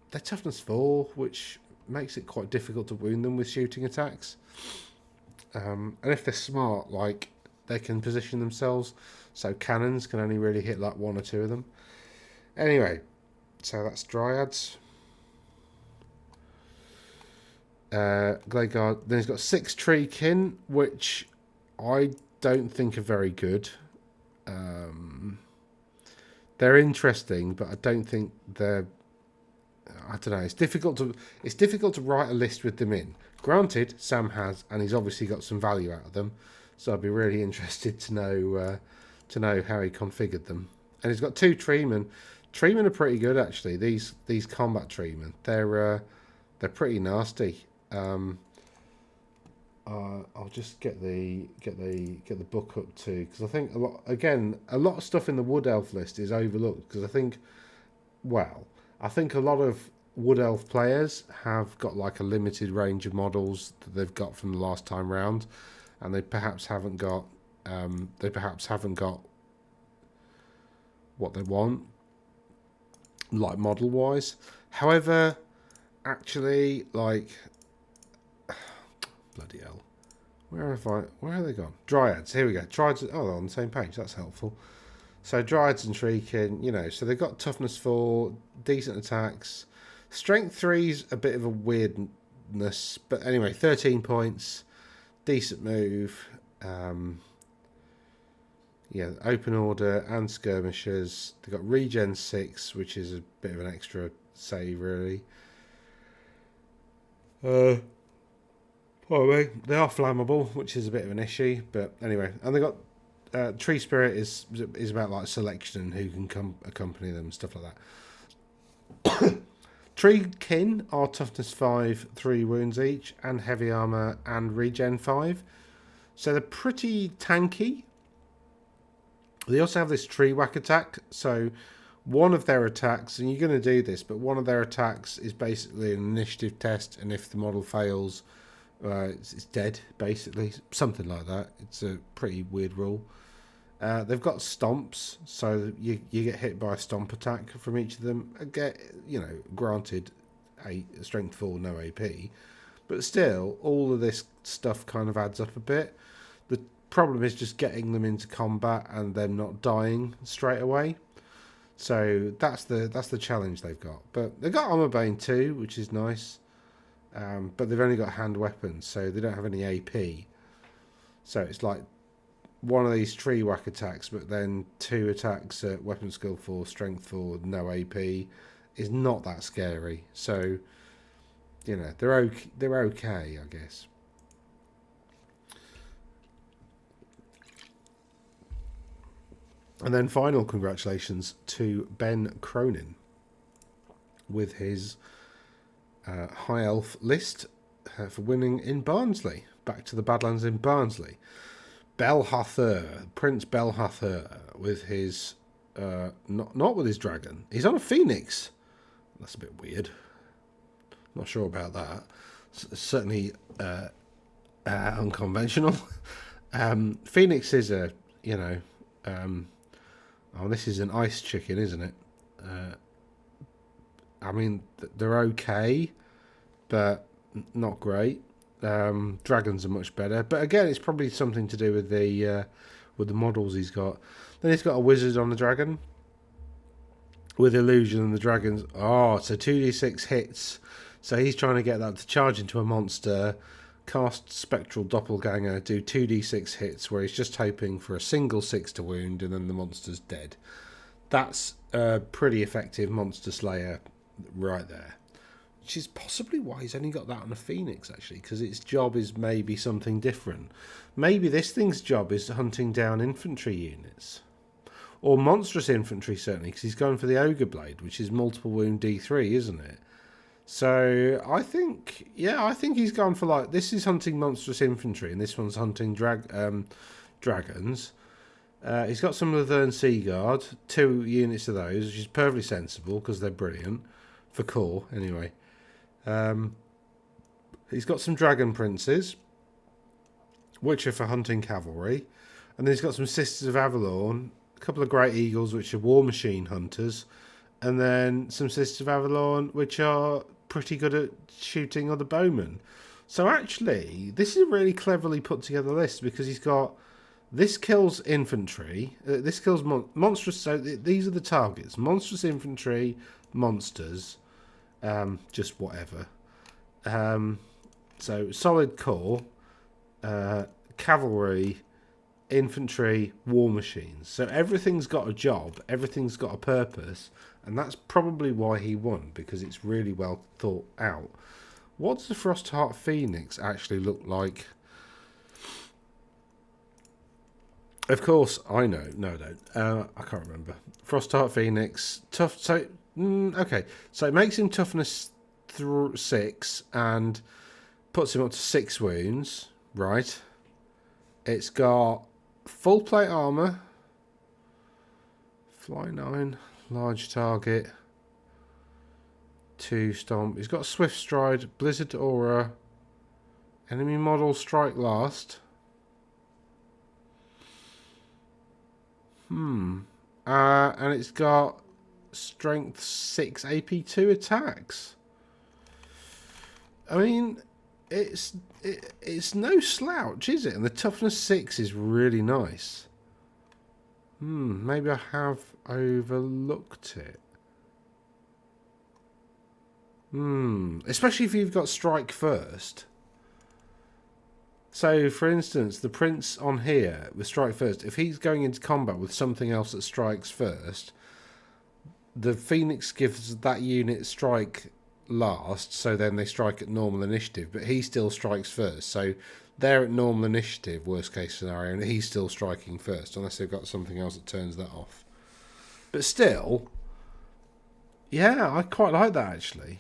they're toughness 4, which makes it quite difficult to wound them with shooting attacks. And if they're smart, like, they can position themselves so cannons can only really hit like 1 or 2 of them. Anyway, so that's Dryads. Glayguard. Then he's got 6 Treekin, which I don't think are very good. They're interesting, but I don't think they're. I don't know. It's difficult to write a list with them in. Granted, Sam has, and he's obviously got some value out of them. So I'd be really interested to know how he configured them. And he's got 2 Treemen. Treemen are pretty good, actually. These combat Treemen, they're pretty nasty. I'll just get the book up too, because I think a lot of stuff in the Wood Elf list is overlooked, because I think a lot of Wood Elf players have got like a limited range of models that they've got from the last time round, and they perhaps haven't got what they want, like model wise. However, actually, like, Bloody hell. Where have they gone? Dryads. Here we go. Dryads. Oh, they're on the same page. That's helpful. So Dryads and Shrieking, you know, so they've got toughness 4, decent attacks. Strength 3's a bit of a weirdness, but anyway, 13 points, decent move. Yeah, open order and skirmishers. They've got regen 6, which is a bit of an extra save, really. Pardon me. They are flammable, which is a bit of an issue, but anyway. And they got Tree Spirit is about like selection, who can accompany them, stuff like that. Tree Kin are toughness 5, 3 wounds each, and heavy armor and regen 5. So they're pretty tanky. They also have this tree whack attack. So one of their attacks, and you're going to do this, but one of their attacks is basically an initiative test, and if the model fails, it's dead, basically. Something like that. It's a pretty weird rule. They've got stomps, so you get hit by a stomp attack from each of them. Granted, a strength 4, no AP, but still, all of this stuff kind of adds up a bit. The problem is just getting them into combat and them not dying straight away. So that's the challenge they've got. But they've got Armor Bane too, which is nice. But they've only got hand weapons, so they don't have any AP. So it's like one of these tree whack attacks, but then 2 attacks at weapon skill 4, strength 4, no AP is not that scary. So, you know, they're okay, I guess. And then final congratulations to Ben Cronin with his High Elf list for winning in Barnsley. Back to the Badlands in Barnsley. Belhathur, Prince Belhathur, with his not with his dragon. He's on a phoenix. That's a bit weird. Not sure about that. Certainly unconventional. Phoenix is a, you know, oh, this is an ice chicken, isn't it? I mean, they're okay, but not great. Dragons are much better, but again, it's probably something to do with the models he's got. Then he's got a wizard on the dragon with illusion, and the dragons. Oh, so 2d6 hits. So he's trying to get that to charge into a monster, cast spectral doppelganger, do 2d6 hits, where he's just hoping for a single 6 to wound, and then the monster's dead. That's a pretty effective monster slayer right there. Which is possibly why he's only got that on a phoenix, actually, because its job is maybe something different. Maybe this thing's job is hunting down infantry units. Or monstrous infantry, certainly, because he's going for the Ogre Blade, which is multiple wound D3, isn't it? So I think he's gone for, like, this is hunting monstrous infantry, and this one's hunting dragons. He's got some Laverne Sea Guard, 2 units of those, which is perfectly sensible, because they're brilliant. For core, anyway. He's got some Dragon Princes, which are for hunting cavalry. And then he's got some Sisters of Avalon, a couple of Great Eagles, which are war machine hunters. And then some Sisters of Avalon, which are pretty good at shooting other bowmen. So actually, this is a really cleverly put together list, because he's got, this kills infantry, this kills monstrous, so these are the targets. Monstrous infantry, monsters, just whatever. So solid core, cavalry, infantry, war machines. So everything's got a job, everything's got a purpose, and that's probably why he won, because it's really well thought out. What does the Frostheart Phoenix actually look like? Of course, I know. No, I don't. I can't remember. Frostheart Phoenix, tough. So, okay. So it makes him toughness 6 and puts him up to 6 wounds. Right. It's got full plate armor, fly 9, large target, 2 stomp. He's got swift stride, blizzard aura, enemy model strike last. And it's got strength 6 AP2 attacks. I mean, it's no slouch, is it? And the toughness 6 is really nice. Maybe I have overlooked it. Especially if you've got strike first. So, for instance, the prince on here with strike first, if he's going into combat with something else that strikes first, the Phoenix gives that unit strike last, so then they strike at normal initiative, but he still strikes first. So they're at normal initiative, worst case scenario, and he's still striking first, unless they've got something else that turns that off. But still, yeah, I quite like that actually.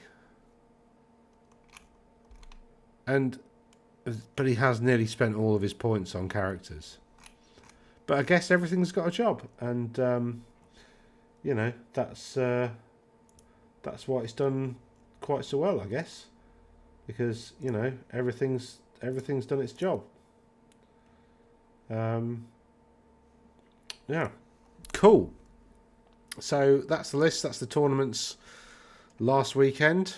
But he has nearly spent all of his points on characters. But I guess everything's got a job, and you know, that's why it's done quite so well, I guess, because you know everything's done its job. Yeah, cool. So that's the list. That's the tournaments last weekend.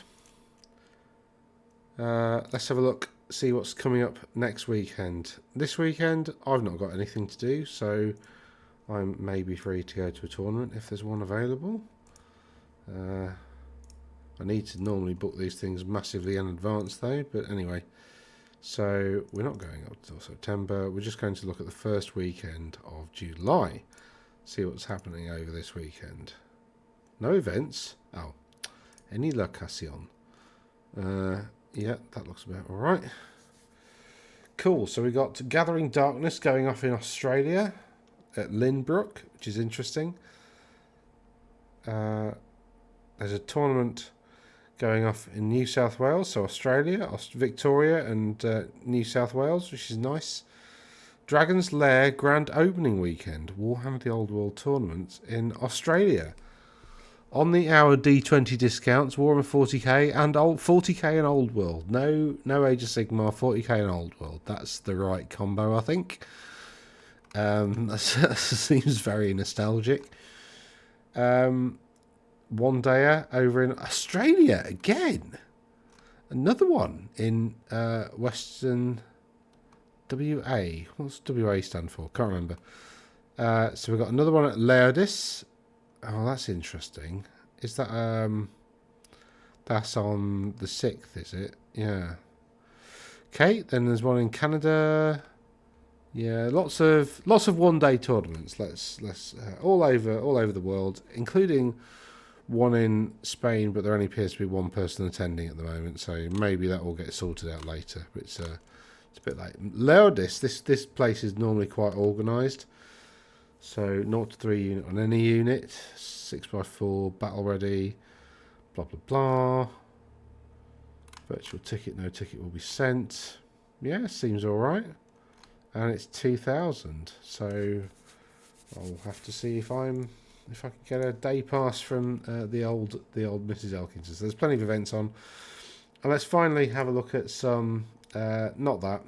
Let's have a look, see what's coming up next weekend. This weekend, I've not got anything to do, so I may be free to go to a tournament if there's one available. I need to normally book these things massively in advance though, but anyway. So we're not going up until September. We're just going to look at the first weekend of July. See what's happening over this weekend. No events. Oh, any location. Yeah, that looks about alright. Cool, so we got Gathering Darkness going off in Australia at Lynbrook, which is interesting. There's a tournament going off in New South Wales, so Australia, Victoria and New South Wales, which is nice. Dragon's Lair Grand Opening Weekend, Warhammer the Old World Tournament in Australia. On the hour D20 discounts, Warhammer 40k and 40k and Old World. No Age of Sigmar, 40k and Old World. That's the right combo, I think. That seems very nostalgic. One dayer over in Australia again. Another one in Western WA. What's WA stand for? Can't remember. So we've got another one at Laerdis. Oh, that's interesting. Is that that's on the 6th, is it? Yeah. Okay, then there's one in Canada. Yeah, lots of one-day tournaments. Let's all over the world, including one in Spain, but there only appears to be one person attending at the moment, so maybe that will get sorted out later. But it's a bit late. Laerdis, this place is normally quite organised. So 0 to 3 unit on any unit, 6x4, battle ready, blah blah blah. Virtual ticket, no ticket will be sent. Yeah, seems all right. And it's 2,000. So I'll have to see if I can get a day pass from the old Mrs. Elkins. So there's plenty of events on, and let's finally have a look at some. Not that.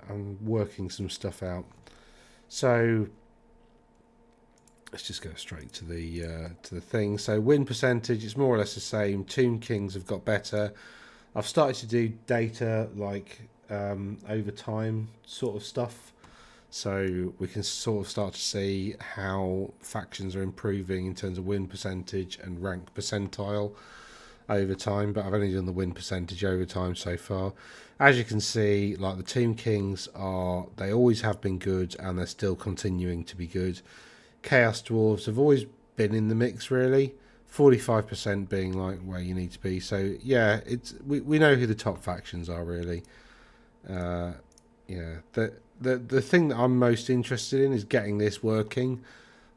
I'm working some stuff out. So let's just go straight to the thing. So win percentage, it's more or less the same. Tomb Kings have got better. I've started to do data like over time sort of stuff, so we can sort of start to see how factions are improving in terms of win percentage and rank percentile over time. But I've only done the win percentage over time so far. As you can see, like the Tomb Kings they always have been good, and they're still continuing to be good. Chaos Dwarves have always been in the mix, really. 45% being like where you need to be. So yeah, we know who the top factions are, really. Yeah, the thing that I'm most interested in is getting this working,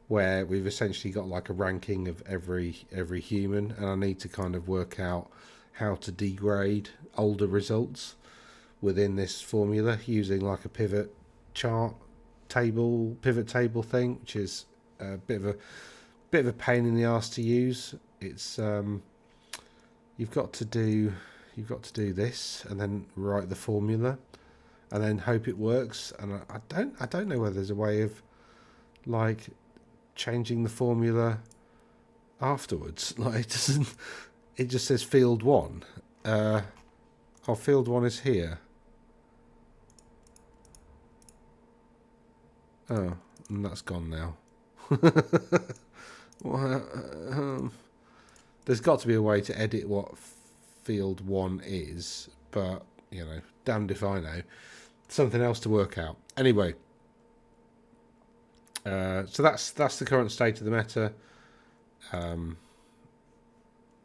where we've essentially got like a ranking of every human, and I need to kind of work out how to degrade older results within this formula using like a pivot table thing, which is a bit of a pain in the arse to use. It's you've got to do this and then write the formula and then hope it works. And I don't know whether there's a way of like changing the formula afterwards. Like it just says field 1. Oh, field 1 is here. Oh, and that's gone now. Well, there's got to be a way to edit what field 1 is, but, you know, damned if I know. Something else to work out. Anyway, so that's the current state of the meta.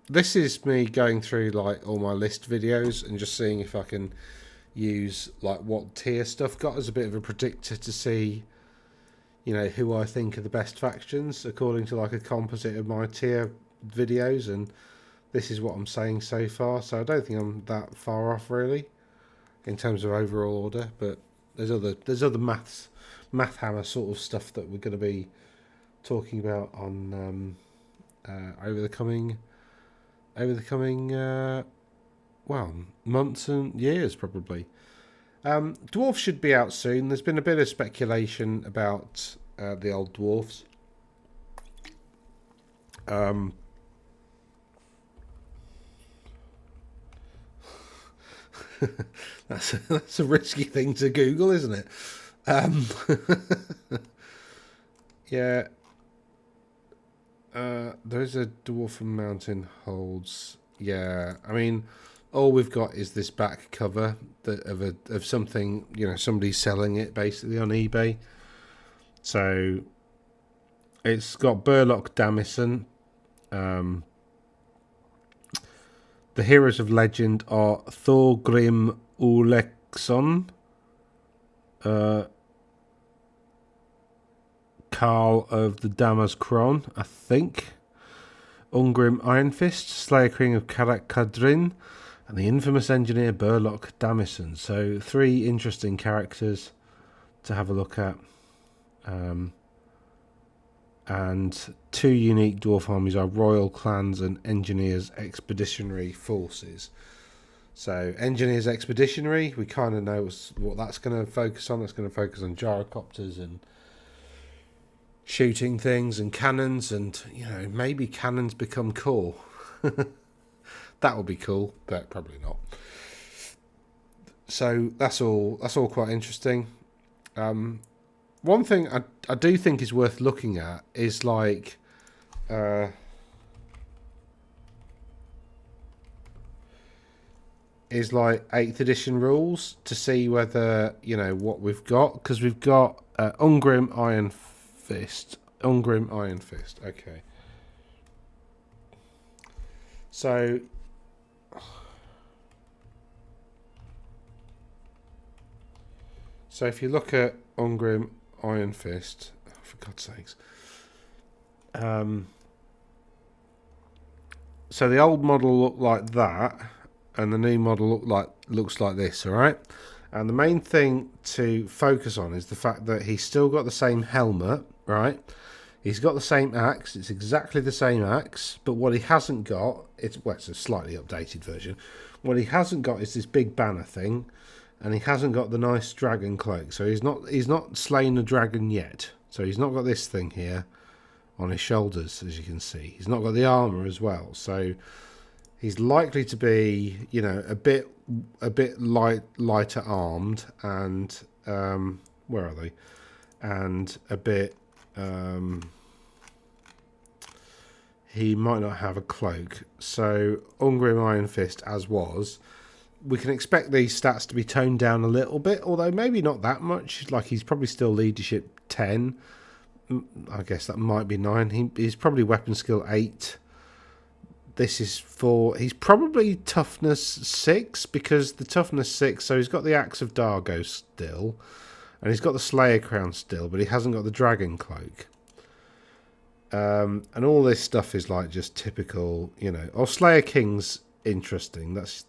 This is me going through like all my list videos and just seeing if I can use like what tier stuff got as a bit of a predictor to see, you know, who I think are the best factions according to like a composite of my tier videos, and this is what I'm saying so far. So I don't think I'm that far off really in terms of overall order, but there's other math hammer sort of stuff that we're going to be talking about on over the coming well, months and years probably. Dwarfs should be out soon. There's been a bit of speculation about the old Dwarfs. That's a risky thing to Google, isn't it? Yeah. There's a Dwarf Mountain holds. Yeah, I mean, all we've got is this back cover of something, you know, somebody selling it basically on eBay. So it's got Burlock Damison. The heroes of legend are Thor Grim Ulexon, Carl of the Damas Kron, I think, Ungrim Ironfist, Slayer King of Karak Kadrin, and the infamous engineer Burlock Damison. So 3 interesting characters to have a look at. And 2 unique dwarf armies are Royal Clans and Engineers Expeditionary Forces. So Engineers Expeditionary, we kind of know what that's going to focus on. It's going to focus on gyrocopters and shooting things and cannons, and, you know, maybe cannons become core. That would be cool, but probably not. So that's all quite interesting. One thing I do think is worth looking at is like is like 8th edition rules to see whether, you know, what we've got, because we've got Ungrim Iron Fist. Okay. So if you look at Ungrim Iron Fist, oh, for God's sakes. So the old model looked like that, and the new model looks like this, all right? And the main thing to focus on is the fact that he's still got the same helmet, right? He's got the same axe. It's exactly the same axe, but what he hasn't got, it's a slightly updated version. What he hasn't got is this big banner thing, and he hasn't got the nice dragon cloak. So he's not slain the dragon yet. So he's not got this thing here on his shoulders, as you can see. He's not got the armor as well. So he's likely to be, you know, a bit lighter armed, and where are they? And a bit. He might not have a cloak. So Ungrim Iron Fist, as was. We can expect these stats to be toned down a little bit, although maybe not that much. Like, he's probably still leadership 10. I guess that might be 9. He's probably weapon skill 8. This is 4. He's probably toughness 6, because the toughness 6, so he's got the Axe of Dargo still, and he's got the Slayer Crown still, but he hasn't got the Dragon Cloak. And all this stuff is like just typical, you know. Oh, Slayer King's interesting. That's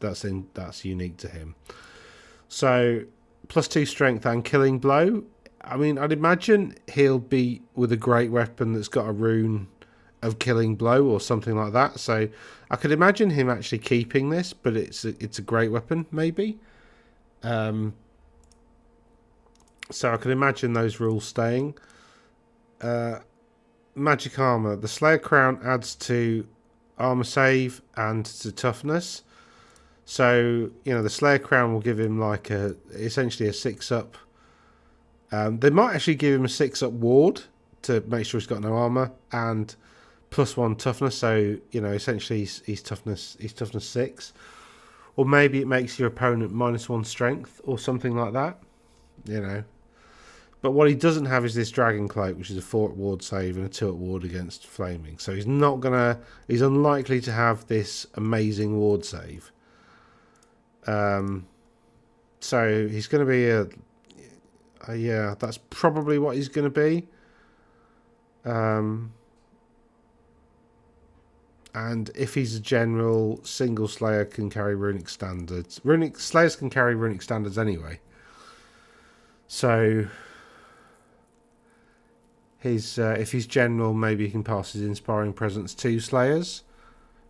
unique to him. So +2 strength and killing blow. I mean, I'd imagine he'll be with a great weapon that's got a rune of killing blow or something like that. So I could imagine him actually keeping this, but it's a great weapon maybe. So I could imagine those rules staying. Magic armor. The Slayer Crown adds to armor save and to toughness. So, you know, the Slayer Crown will give him like essentially a 6-up. They might actually give him a 6-up ward to make sure he's got no armor and +1 toughness. So, you know, essentially he's toughness 6. Or maybe it makes your opponent -1 strength or something like that. You know. But what he doesn't have is this Dragon Cloak, which is a 4-up ward save and a 2-up ward against flaming. So he's not gonna. He's unlikely to have this amazing ward save. So he's going to be yeah, that's probably what he's going to be. And if he's a general, single Slayer can carry runic standards. Slayers can carry runic standards anyway. So his if he's general, maybe he can pass his inspiring presence to Slayers.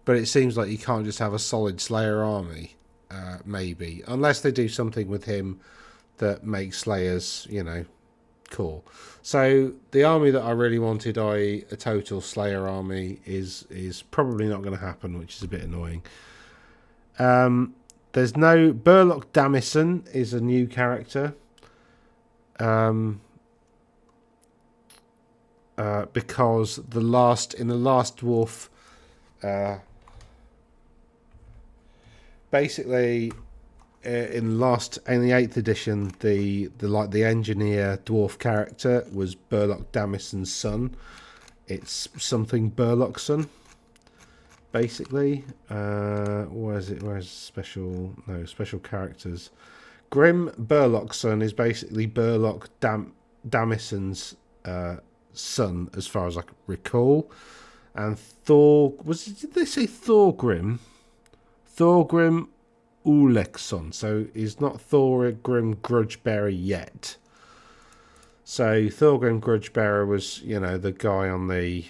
But it seems like you can't just have a solid Slayer army. Maybe, unless they do something with him that makes Slayers, you know, cool. So the army that I really wanted, a total Slayer army, is probably not going to happen, which is a bit annoying. There's no Burlock Damison is a new character, because in the last Dwarf. Basically, in the 8th edition, the engineer dwarf character was Burlock Damison's son. It's something Burlockson. Basically, where's special characters? Grim Burlockson is basically Burlock Damison's son, as far as I can recall. And did they say Thor Grim? Thor Grim Ulexson. So he's not Thor Grim Grudgebearer yet. So Thor Grim Grudgebearer was, you know, the guy on the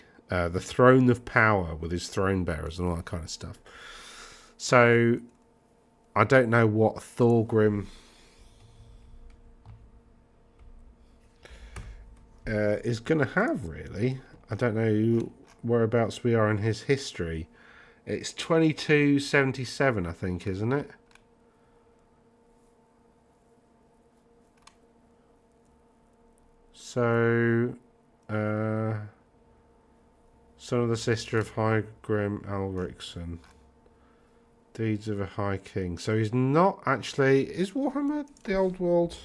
throne of power with his throne bearers and all that kind of stuff. So I don't know what Thor Grim is going to have, really. I don't know whereabouts we are in his history. It's 2277, I think, isn't it? So, son of the sister of High Grim Alricsson. Deeds of a High King. So he's not actually... Is Warhammer the Old World?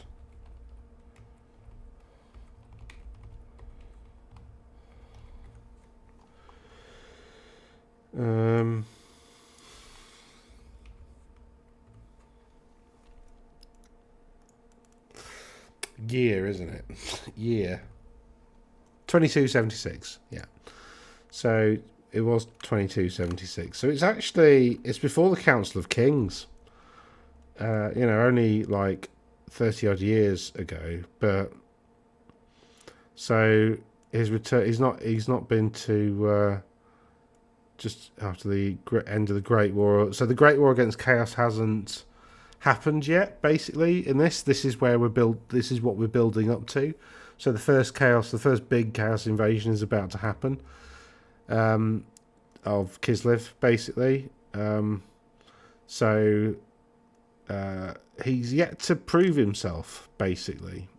Year, isn't it? Year. 2276, yeah. So it was 2276. So it's before the Council of Kings. You know, only like 30 odd years ago. But so his return, he's not been to just after the end of the Great War. So the Great War against Chaos hasn't happened yet. Basically, in this is where this is what we're building up to. So the first big Chaos invasion is about to happen, of Kislev, basically. So he's yet to prove himself, basically.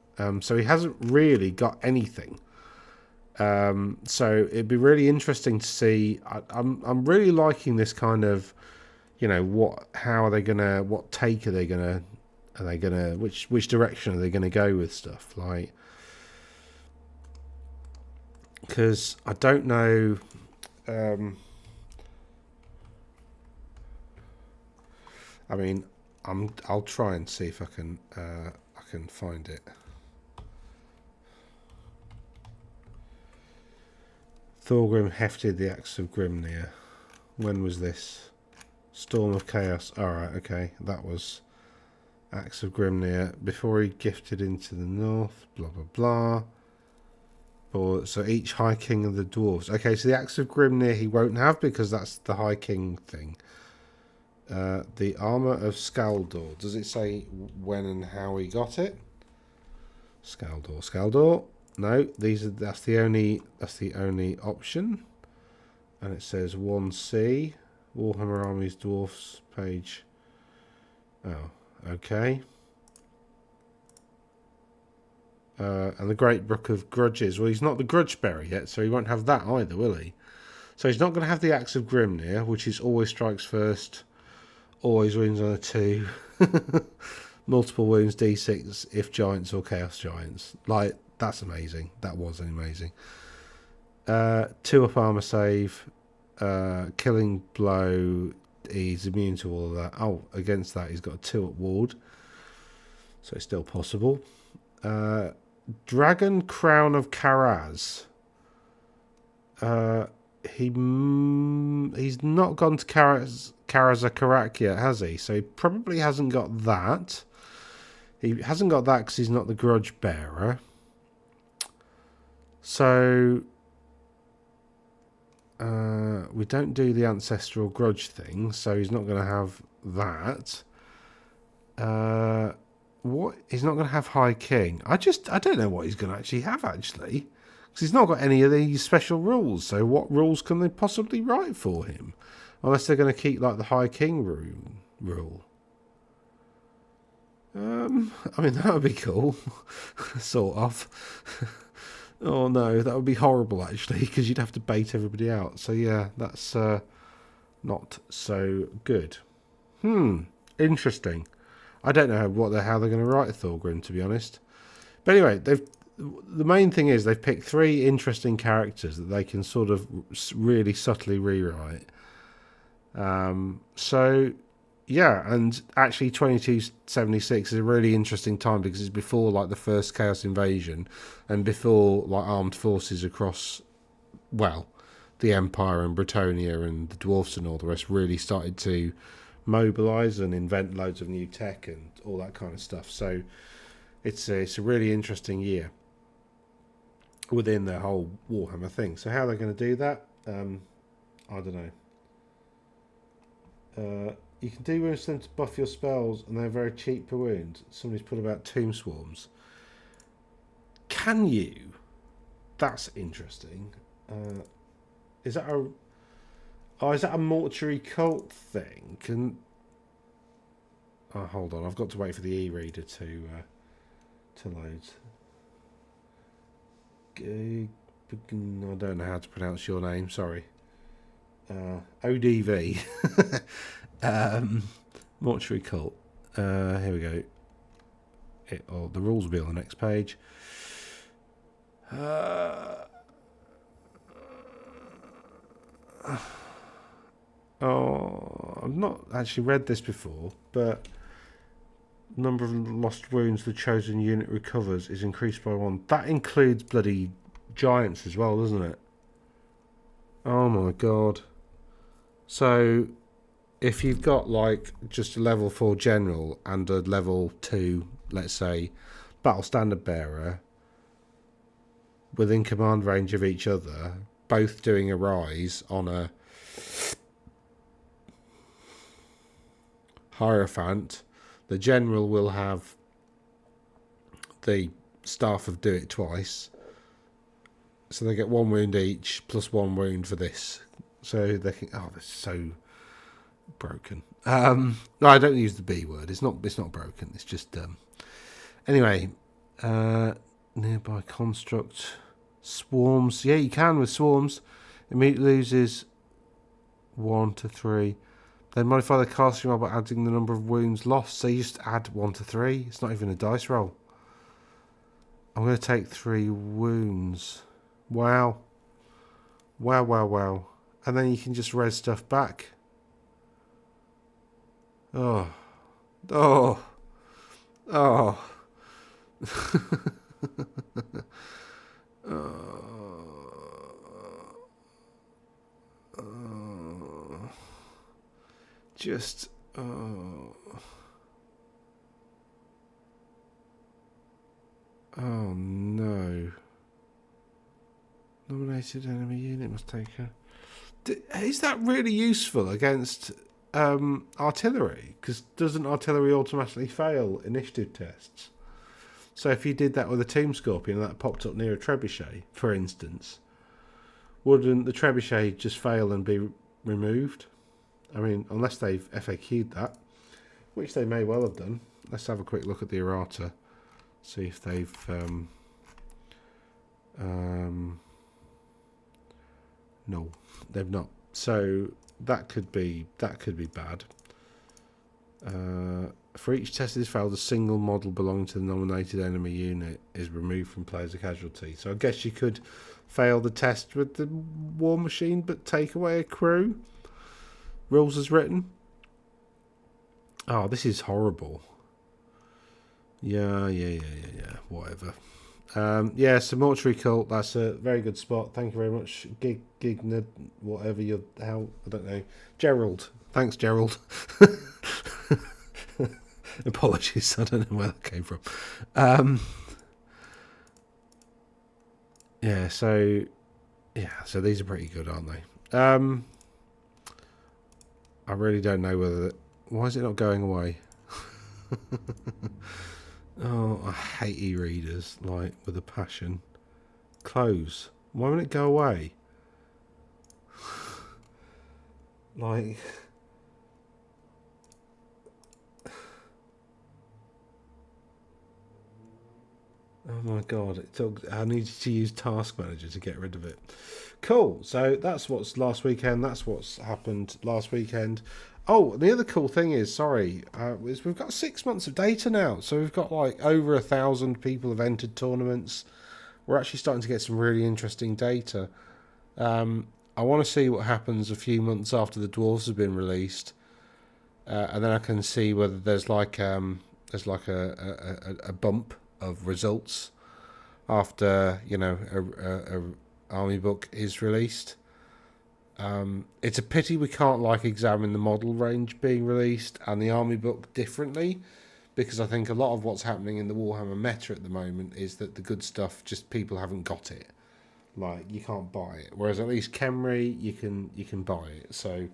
So he hasn't really got anything. So it'd be really interesting to see. I'm really liking this kind of, you know, what take are they gonna which direction are they gonna go with stuff, like, because I don't know. I mean, I'll try and see if I can find it. Thorgrim hefted the axe of Grimnir. When was this? Storm of Chaos. Alright, okay. That was Axe of Grimnir. Before he gifted into the north. Blah, blah, blah. So each High King of the Dwarves. Okay, so the Axe of Grimnir he won't have because that's the High King thing. The Armour of Skaldor. Does it say when and how he got it? Skaldor. No, that's the only option. And it says 1C, Warhammer Armies Dwarfs, page Oh, okay. And the Great Book of Grudges. Well, he's not the Grudge Bearer yet, so he won't have that either, will he? So he's not going to have the Axe of Grimnir, which is always strikes first, always wounds on a 2. Multiple wounds, D6, if giants or chaos giants. Like, that's amazing. That was amazing. 2 up armor save, killing blow. He's immune to all of that. Oh, against that, he's got a 2 up ward, so it's still possible. Dragon Crown of Karaz. He's not gone to Karaz yet, has he? So he probably hasn't got that. He hasn't got that because he's not the Grudge Bearer. So we don't do the Ancestral Grudge thing, so he's not going to have that. What? He's not going to have High King. I don't know what he's going to actually have, actually. Because he's not got any of these special rules. So what rules can they possibly write for him? Unless they're going to keep, like, the High King rule. I mean, that would be cool. Sort of. Oh, no, that would be horrible, actually, because you'd have to bait everybody out. So, yeah, that's not so good. Interesting. I don't know how they're going to write Thor Grim, to be honest. But anyway, the main thing is they've picked 3 interesting characters that they can sort of really subtly rewrite. So, yeah, and actually 2276 is a really interesting time because it's before, like, the first Chaos Invasion and before, like, armed forces across, well, the Empire and Bretonnia and the Dwarfs and all the rest really started to mobilise and invent loads of new tech and all that kind of stuff. So it's a really interesting year within the whole Warhammer thing. So how they're going to do that, I don't know. You can do wounds to them to buff your spells, and they're very cheap per wound. Somebody's put about Tomb Swarms. Can you? That's interesting. Is that a mortuary cult thing? Hold on. I've got to wait for the e-reader to load. I don't know how to pronounce your name. Sorry. ODV. Mortuary cult. Here we go. The rules will be on the next page. I've not actually read this before, but number of lost wounds the chosen unit recovers is increased by 1. That includes bloody giants as well, doesn't it? Oh my god. So if you've got, like, just a level 4 general and a level 2, let's say, battle standard bearer within command range of each other, both doing a rise on a Hierophant, the general will have the staff of do it twice, so they get 1 wound each plus 1 wound for this. So they can. Oh, that's so broken. No, I don't use the B word. It's not broken. It's just anyway. Nearby construct swarms. Yeah, you can with swarms. Immediately loses 1 to 3. Then modify the casting roll by adding the number of wounds lost. So you just add 1 to 3. It's not even a dice roll. I'm going to take 3 wounds. Wow. Wow. And then you can just res stuff back. Oh. Just oh no. Nominated enemy unit must take a. Is that really useful against artillery? Because doesn't artillery automatically fail initiative tests? So if you did that with a Tomb Scorpion and that popped up near a trebuchet, for instance, wouldn't the trebuchet just fail and be removed? I mean, unless they've FAQ'd that. which they may well have done. Let's have a quick look at the errata, see if they've no, they've not. So that could be bad. For each test that is failed, a single model belonging to the nominated enemy unit is removed from players as a casualty. So I guess you could fail the test with the war machine, but take away a crew. Rules as written. Oh, this is horrible. Yeah. Whatever. Yeah, so Mortuary Cult, that's a very good spot. Thank you very much. Gignard, whatever you're, how, I don't know. Gerald. Thanks, Gerald. Apologies, I don't know where that came from. Yeah, so these are pretty good, aren't they? I really don't know whether... Why is it not going away? Oh, I hate e-readers, like, with a passion. Close. Why won't it go away? Like... Oh my god, I needed to use Task Manager to get rid of it. Cool, so that's what's last weekend, that's what's happened last weekend. Oh, the other cool thing is, is we've got 6 months of data now. So we've got like over 1,000 people have entered tournaments. We're actually starting to get some really interesting data. I want to see what happens a few months after the Dwarfs have been released. And then I can see whether there's like a bump of results after, you know, a army book is released. It's a pity we can't like examine the model range being released and the army book differently, because I think a lot of what's happening in the Warhammer meta at the moment is that the good stuff, just people haven't got it. Like, you can't buy it, whereas at least Khemri you can buy it. So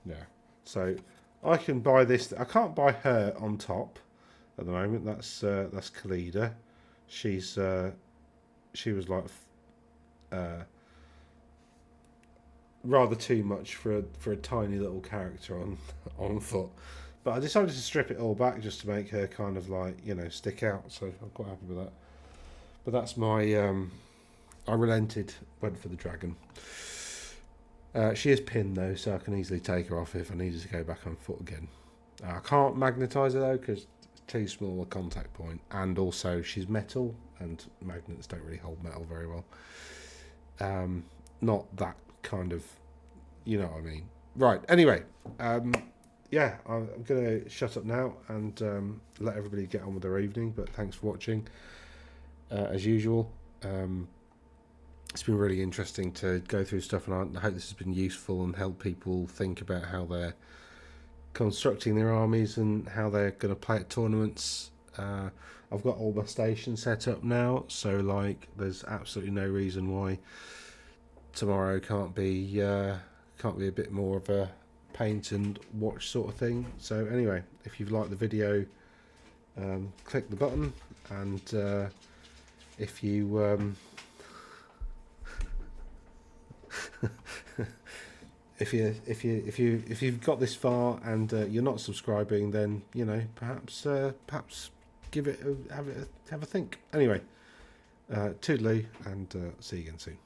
yeah, so I can buy this. I can't buy her on top at the moment. That's Khalida. She was like rather too much for a tiny little character on foot, but I decided to strip it all back just to make her kind of like, you know, stick out. So I'm quite happy with that. But that's my I relented, went for the dragon. She is pinned though, so I can easily take her off if I needed to go back on foot again. I can't magnetise her though because it's too small a contact point, and also she's metal and magnets don't really hold metal very well. Not that kind of, you know what I mean. Right, anyway, yeah, I'm going to shut up now and let everybody get on with their evening, but thanks for watching. As usual, it's been really interesting to go through stuff, and I hope this has been useful and helped people think about how they're constructing their armies and how they're going to play at tournaments. I've got all my stations set up now, so like there's absolutely no reason why tomorrow can't be a bit more of a paint and watch sort of thing. So anyway, if you've liked the video, click the button, and if you if you've got this far and you're not subscribing, then you know, perhaps give it have a think. Anyway, toodaloo, and see you again soon.